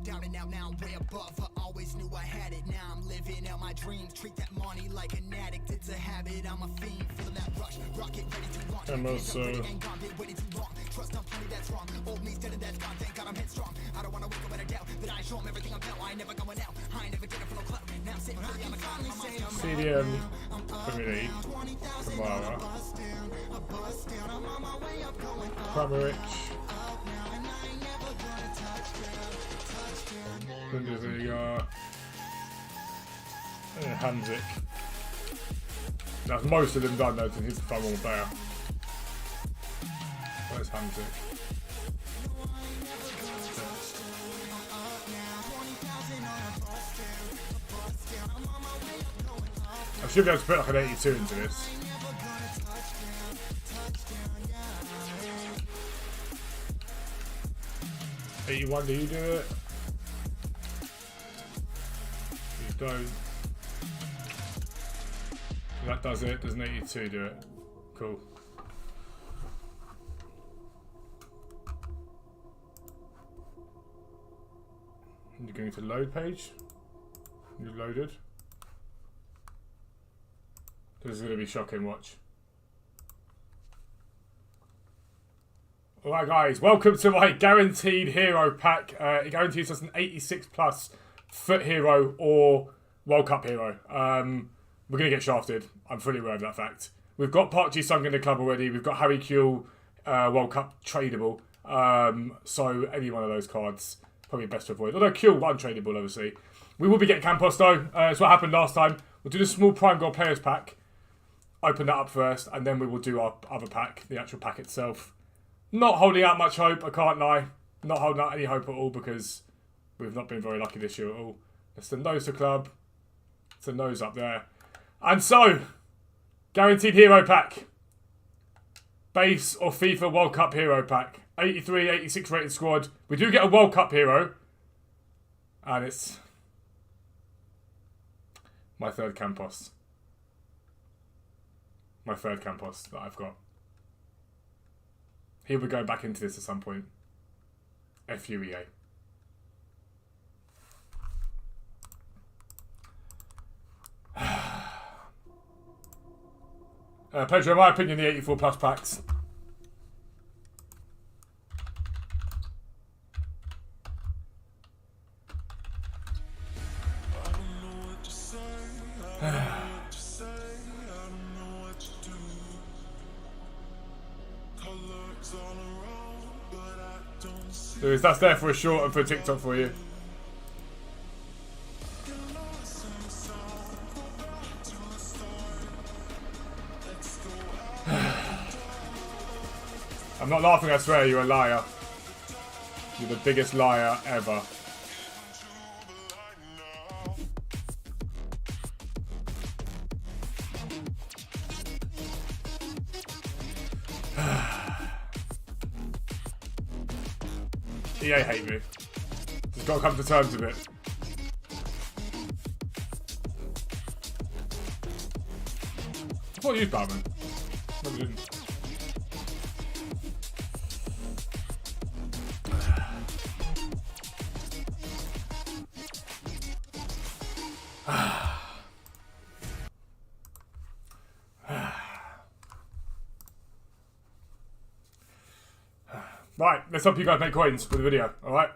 Down and out now, way above. I always knew I had it. Now I'm living out my dreams. Treat that money like an addict. It's a habit. I'm a fiend. Feel that rush. Rocket ready to launch. Trust nobody that's wrong. Old me's dead and that's gone. Thank God I'm headstrong. I don't want to wake up in a doubt that I show them everything I'm about. I ain't never going out. I ain't never getting from no club. Now I'm sitting really on the cloud. CDM. Committee. Kamara. Kramaric. Bundesliga. And Hanzik. That's most of them done though, since he's the fun one player. Where's Hanzik? I should be able to put like an 82 into this. $81, do you do it? You don't. That does it. Does an 82 do it? Cool. You're going to load page. You loaded. This is going to be shocking. Watch. Alright guys, welcome to my guaranteed hero pack. It guarantees us an 86 plus foot hero or World Cup hero. We're going to get shafted. I'm fully aware of that fact. We've got Park Ji-sung in the club already. We've got Harry Kewell World Cup tradable. So any one of those cards, probably best to avoid. Although Kewell untradable, obviously. We will be getting Campos though. It's what happened last time. We'll do the small Prime Gold Players pack. Open that up first, and then we will do our other pack, the actual pack itself. Not holding out much hope, I can't lie. Not holding out any hope at all because we've not been very lucky this year at all. It's the nose to club. It's the nose up there. And so, guaranteed hero pack. Base or FIFA World Cup hero pack. 83, 86 rated squad. We do get a World Cup hero. And it's my third Campos. My third Campos that I've got. He'll be going back into this at some point. FUEA. Pedro, in my opinion, the 84 plus packs. That's there for a short and for a TikTok for you. I'm not laughing, I swear, you're a liar. You're the biggest liar ever. EA hate me. Just gotta come to terms with it. I thought you used Batman. No, we didn't. Right, let's help you guys make coins for the video, alright?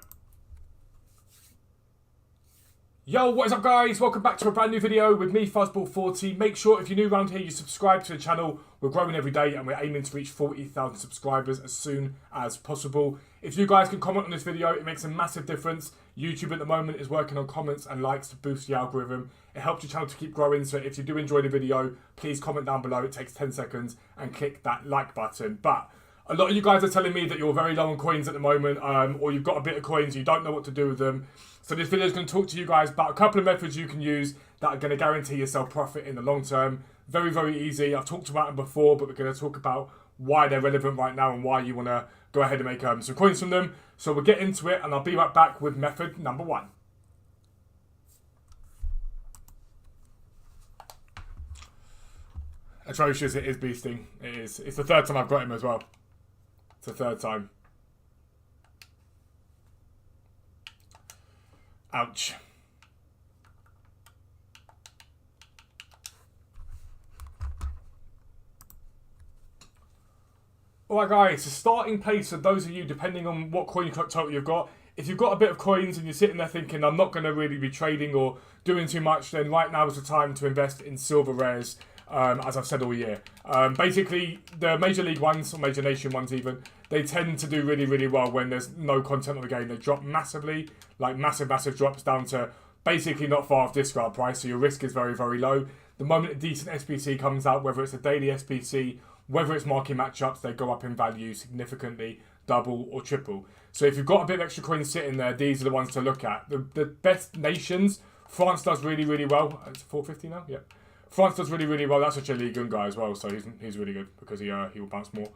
Yo, what is up guys? Welcome back to a brand new video with me, FUZZBALL40. Make sure if you're new around here, you subscribe to the channel. We're growing every day and we're aiming to reach 40,000 subscribers as soon as possible. If you guys can comment on this video, it makes a massive difference. YouTube at the moment is working on comments and likes to boost the algorithm. It helps your channel to keep growing, so if you do enjoy the video, please comment down below. It takes 10 seconds and click that like button. But a lot of you guys are telling me that you're very low on coins at the moment, or you've got a bit of coins, you don't know what to do with them. So this video is going to talk to you guys about a couple of methods you can use that are going to guarantee yourself profit in the long term. Very, very easy. I've talked about them before, but we're going to talk about why they're relevant right now and why you want to go ahead and make some coins from them. So we'll get into it and I'll be right back with method number 1. Atrocious, it is beasting. It is. It's the third time I've got him as well. It's the third time. Ouch. Alright guys, the starting place for those of you, depending on what coin total you've got, if you've got a bit of coins and you're sitting there thinking, I'm not going to really be trading or doing too much, then right now is the time to invest in silver rares, as I've said all year. Basically, the Major League ones, or Major Nation ones even, they tend to do really, really well when there's no content on the game. They drop massively, like massive, massive drops down to basically not far off discard price, so your risk is very, very low. The moment a decent SBC comes out, whether it's a daily SBC, whether it's market matchups, they go up in value significantly, double or triple. So if you've got a bit of extra coins sitting there, these are the ones to look at. The best nations, France does really, really well. It's 450 now? Yeah. France does really, really well. That's such a Ligue 1 guy as well, so he's really good because he will bounce more.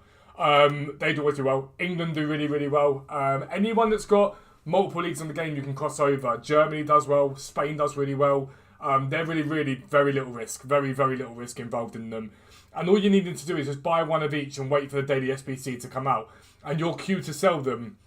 They do always do well. England do really, really well. Anyone that's got multiple leagues on the game, you can cross over. Germany does well. Spain does really well. They're really, really very little risk. Very, very little risk involved in them. And all you need to do is just buy one of each and wait for the daily SBC to come out. And your queue to sell them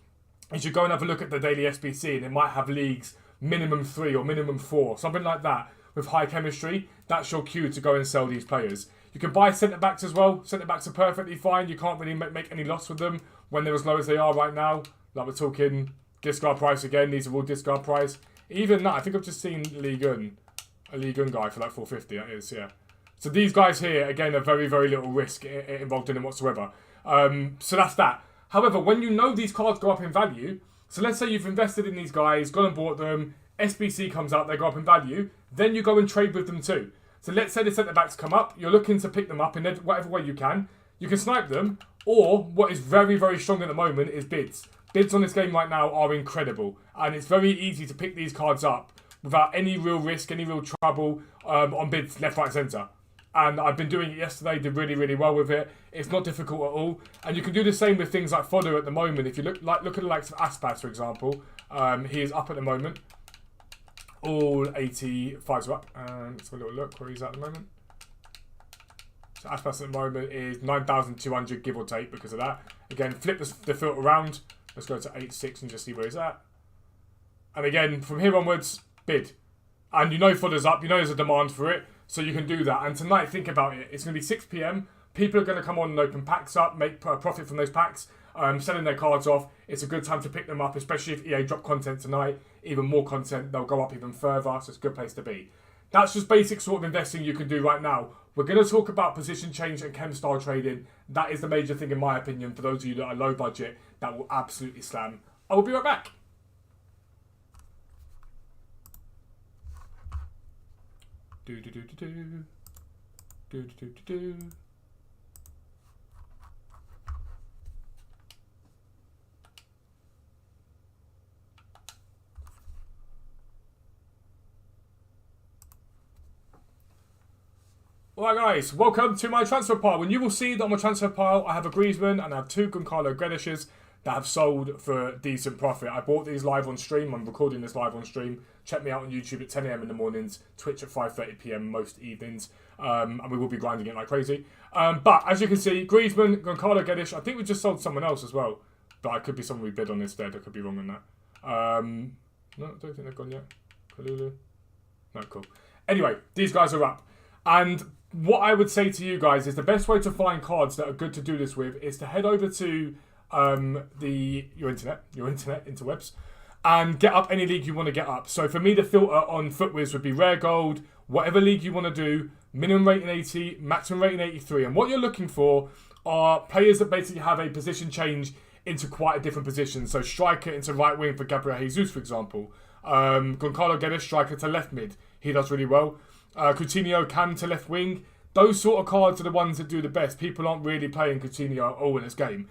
is you go and have a look at the daily SBC and it might have leagues minimum 3 or minimum 4, something like that with high chemistry. That's your queue to go and sell these players. You can buy centre-backs as well. Centre-backs are perfectly fine. You can't really make any loss with them when they're as low as they are right now. Like we're talking discard price again. These are all discard price. Even that, I think I've just seen a Ligue 1 guy for like 450. That is, yeah. So these guys here, again, are very, very little risk involved in them whatsoever. So that's that. However, when you know these cards go up in value, so let's say you've invested in these guys, gone and bought them, SBC comes out, they go up in value, then you go and trade with them too. So let's say the centre-backs come up, you're looking to pick them up in whatever way you can. You can snipe them, or what is very, very strong at the moment is bids. Bids on this game right now are incredible, and it's very easy to pick these cards up without any real risk, any real trouble on bids left, right, centre. And I've been doing it yesterday, did really, really well with it. It's not difficult at all. And you can do the same with things like fodder at the moment. If you look at the likes of Aspas, for example, he is up at the moment. All 85s are up. Let's have a little look where he's at the moment. So Aspas at the moment is 9,200, give or take, because of that. Again, flip the filter around. Let's go to 86 and just see where he's at. And again, from here onwards, bid. And you know fodder's up, you know there's a demand for it. So you can do that. And tonight, think about it. It's going to be 6 PM. People are going to come on and open packs up, make a profit from those packs, selling their cards off. It's a good time to pick them up, especially if EA drop content tonight. Even more content, they'll go up even further. So it's a good place to be. That's just basic sort of investing you can do right now. We're going to talk about position change and chem style trading. That is the major thing, in my opinion, for those of you that are low budget, that will absolutely slam. I will be right back. Do do do do do do do do do. Alright guys, welcome to my transfer pile. And you will see that on my transfer pile I have a Griezmann and I have 2 Goncalo Grealishes that have sold for decent profit. I bought these live on stream. I'm recording this live on stream. Check me out on YouTube at 10 AM in the mornings, Twitch at 5:30 PM most evenings. And we will be grinding it like crazy. But as you can see, Griezmann, Goncalo Grealish, I think we just sold someone else as well. But I could be someone we bid on instead. I could be wrong on that. No, I don't think they've gone yet. Kalulu. No, cool. Anyway, these guys are up. And what I would say to you guys is the best way to find cards that are good to do this with is to head over to your interwebs, and get up any league you want to get up. So for me, the filter on FUTWIZ would be rare gold, whatever league you want to do, minimum rating 80, maximum rating 83. And what you're looking for are players that basically have a position change into quite a different position. So striker into right wing for Gabriel Jesus, for example. Goncalo Guedes, striker to left mid. He does really well. Coutinho cam to left wing. Those sort of cards are the ones that do the best. People aren't really playing Coutinho all in this game.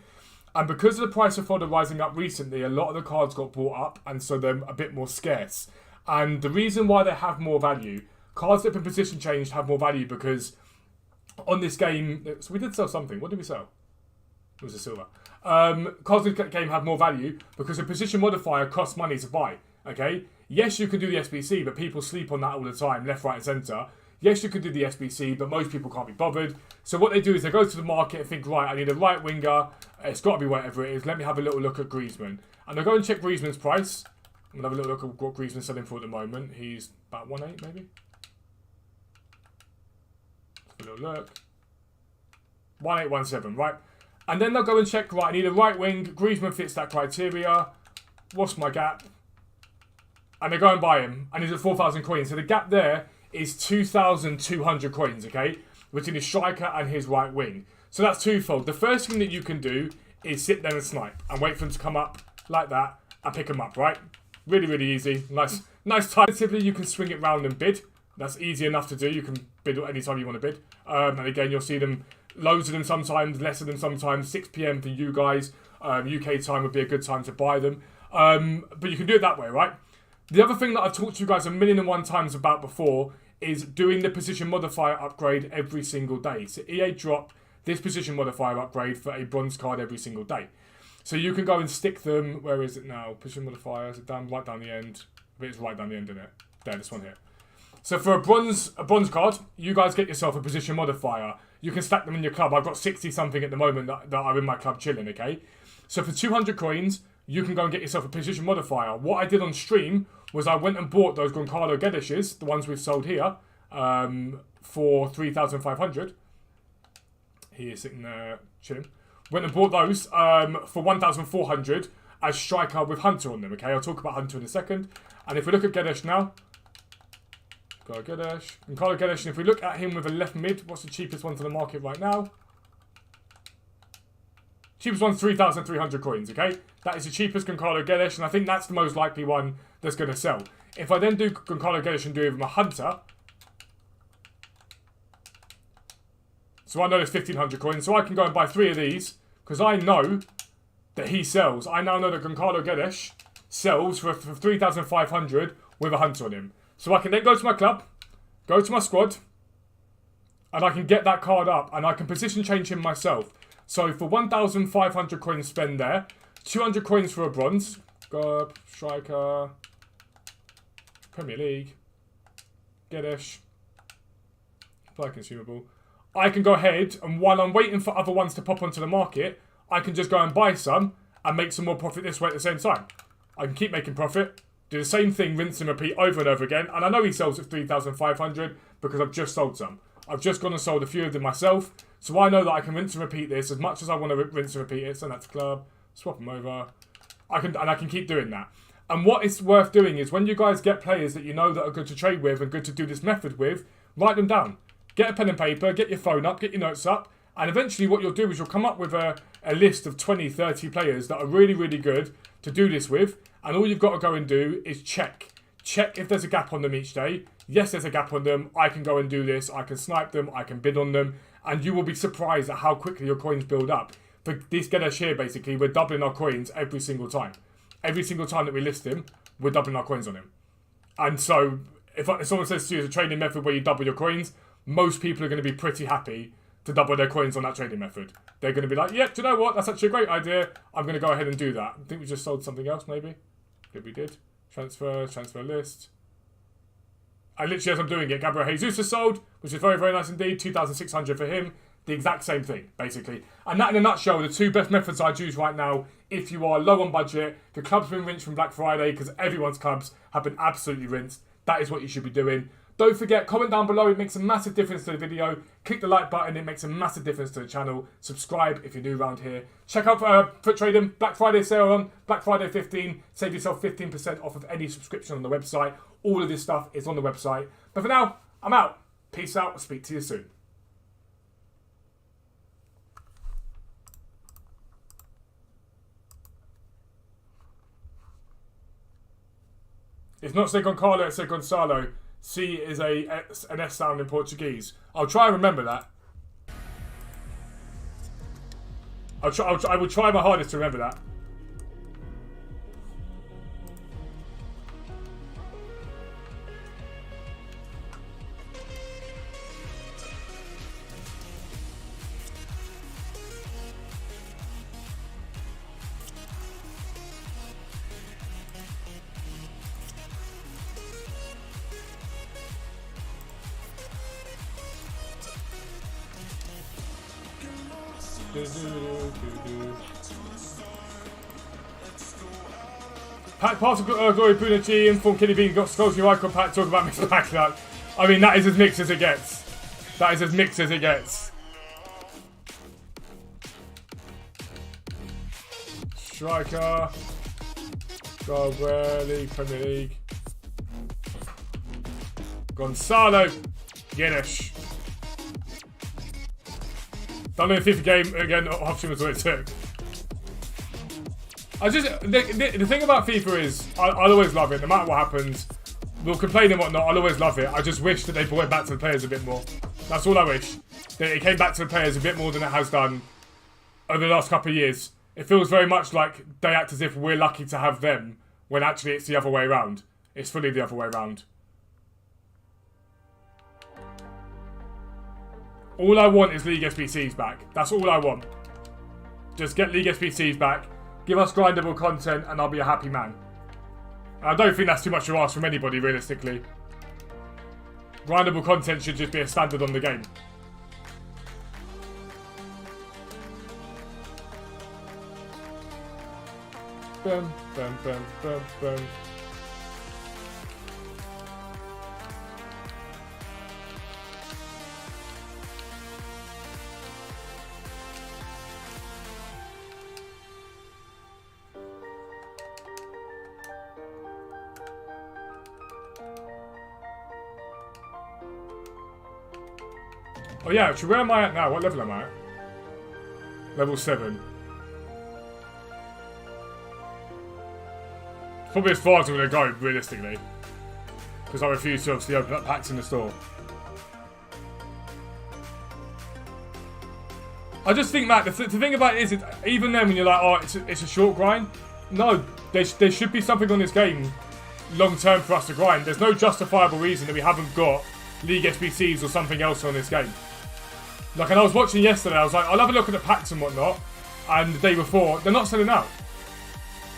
And because of the price of fodder rising up recently, a lot of the cards got bought up, and so they're a bit more scarce. And the reason why they have more value, cards that have been position changed have more value because on this game, so we did sell something. What did we sell? It was a silver. Cards in this game have more value because a position modifier costs money to buy. Okay? Yes, you can do the SBC, but people sleep on that all the time, left, right, and centre. Yes, you can do the SBC, but most people can't be bothered. So what they do is they go to the market and think, right, I need a right winger. It's got to be whatever it is. Let me have a little look at Griezmann. And they'll go and check Griezmann's price. I'm going to have a little look at what Griezmann's selling for at the moment. He's about 1.8 maybe. Let's have a little look. 1.817, right? And then they'll go and check, right, I need a right wing. Griezmann fits that criteria. What's my gap? And they go and buy him. And he's at 4,000 coins. So the gap there is 2,200 coins, okay? Between his striker and his right wing. So that's twofold. The first thing that you can do is sit there and snipe. And wait for him to come up like that. And pick him up, right? Really, really easy. Nice time. Relatively, you can swing it round and bid. That's easy enough to do. You can bid anytime you want to bid. And again, you'll see them, loads of them sometimes, less of them sometimes. 6 PM for you guys. UK time would be a good time to buy them. But you can do it that way, right? The other thing that I've talked to you guys 1,000,001 times about before is doing the position modifier upgrade every single day. So EA drop this position modifier upgrade for a bronze card every single day. So you can go and stick them, where is it now? Position modifier, is it down, right down the end? It's right down the end, isn't it? There, this one here. So for a bronze card, you guys get yourself a position modifier. You can stack them in your club. I've got 60 something at the moment that are in my club chilling, okay? So for 200 coins, you can go and get yourself a position modifier. What I did on stream was I went and bought those Goncalo Guedes, the ones we've sold here, for 3,500. He is sitting there chilling. Went and bought those for 1,400 as striker with Hunter on them, okay? I'll talk about Hunter in a second. And if we look at Guedes now, Goncalo Guedes, and if we look at him with a left mid, what's the cheapest one to the market right now? Cheapest one's 3,300 coins, okay? That is the cheapest Goncalo Guedes, and I think that's the most likely one that's going to sell. If I then do Goncalo Guedes and do him a Hunter, so I know there's 1,500 coins, so I can go and buy 3 of these, because I know that he sells. I now know that Goncalo Guedes sells for 3,500 with a Hunter on him. So I can then go to my club, go to my squad, and I can get that card up, and I can position change him myself. So for 1,500 coins spend there, 200 coins for a bronze, go striker, Premier League, Guedes, apply consumable. I can go ahead, and while I'm waiting for other ones to pop onto the market, I can just go and buy some and make some more profit this way at the same time. I can keep making profit, do the same thing, rinse and repeat over and over again, and I know he sells at 3,500 because I've just sold some. I've just gone and sold a few of them myself, so I know that I can rinse and repeat this as much as I want to rinse and repeat it. Send that to club, swap them over. I can keep doing that. And what is worth doing is when you guys get players that you know that are good to trade with and good to do this method with, write them down. Get a pen and paper, get your phone up, get your notes up, and eventually what you'll do is you'll come up with a list of 20, 30 players that are really, really good to do this with, and all you've got to go and do is check. Check if there's a gap on them each day. Yes, there's a gap on them. I can go and do this. I can snipe them. I can bid on them. And you will be surprised at how quickly your coins build up. For these Guedes here, basically, we're doubling our coins every single time. Every single time that we list him, we're doubling our coins on him. And so, if someone says to you it's a trading method where you double your coins, most people are going to be pretty happy to double their coins on that trading method. They're going to be like, yeah, do you know what? That's actually a great idea. I'm going to go ahead and do that. I think we just sold something else, maybe. Yeah, we did. Transfer list. I literally, as I'm doing it, Gabriel Jesus has sold, which is very, very nice indeed. 2,600 for him. The exact same thing, basically. And that, in a nutshell, are the two best methods I'd use right now if you are low on budget. The club's been rinsed from Black Friday because everyone's clubs have been absolutely rinsed. That is what you should be doing. Don't forget, comment down below. It makes a massive difference to the video. Click the like button. It makes a massive difference to the channel. Subscribe if you're new around here. Check out Foot Trading. Black Friday sale on. Black Friday 15. Save yourself 15% off of any subscription on the website. All of this stuff is on the website. But for now, I'm out. Peace out. I'll speak to you soon. It's not say Goncalo, it's say Gonçalo. C is an S sound in Portuguese. I'll try and remember that. I will try my hardest to remember that. Pack parts of Glory Punachi, Inform Kiddy Bean, got Skulls New Icon Pack, talk about Mr. Backlund. I mean, that is as mixed as it gets. That is as mixed as it gets. Striker. League, Premier League. Gonçalo Guedes. Done in a FIFA game again, option was what it took. The thing about FIFA is, I'll always love it, no matter what happens. We'll complain and whatnot, I'll always love it. I just wish that they brought it back to the players a bit more. That's all I wish. That it came back to the players a bit more than it has done over the last couple of years. It feels very much like they act as if we're lucky to have them, when actually it's the other way around. It's fully the other way around. All I want is League SBCs back. That's all I want. Just get League SBCs back. Give us grindable content and I'll be a happy man. And I don't think that's too much to ask from anybody, realistically. Grindable content should just be a standard on the game. Boom, boom, boom, boom, boom. Oh yeah, actually, where am I at now? What level am I at? Level 7. Probably as far as I'm going to go, realistically. Because I refuse to obviously open up packs in the store. I just think, Matt, the thing about it is, even then when you're like, oh, it's a short grind. No, there should be something on this game long term for us to grind. There's no justifiable reason that we haven't got League SBCs or something else on this game. Like, and I was watching yesterday, I was like, I'll have a look at the packs and whatnot, and the day before, they're not selling out.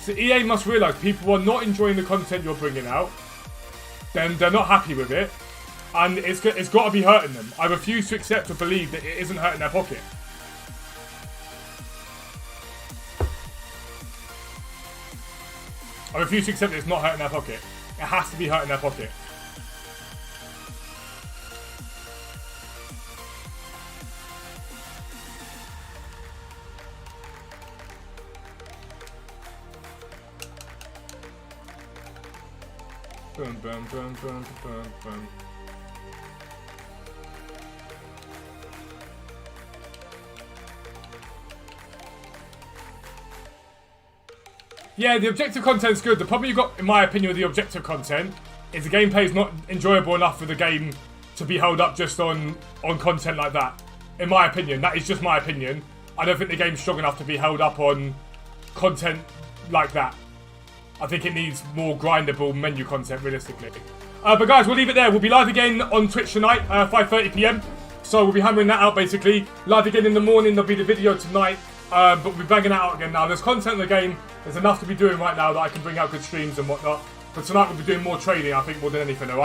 So EA must realise people are not enjoying the content you're bringing out, then they're not happy with it, and it's got to be hurting them. I refuse to accept or believe that it isn't hurting their pocket. I refuse to accept that it's not hurting their pocket. It has to be hurting their pocket. Boom, boom, boom, boom, boom, boom. Yeah, the objective content's good. The problem you got, in my opinion, with the objective content is the gameplay is not enjoyable enough for the game to be held up just on content like that. In my opinion, that is just my opinion. I don't think the game's strong enough to be held up on content like that. I think it needs more grindable menu content, realistically. But guys, we'll leave it there. We'll be live again on Twitch tonight, 5:30 PM. So we'll be hammering that out basically. Live again in the morning. There'll be the video tonight. But we'll be banging that out again now. There's content in the game. There's enough to be doing right now that I can bring out good streams and whatnot. But tonight we'll be doing more trading, I think, more than anything, alright?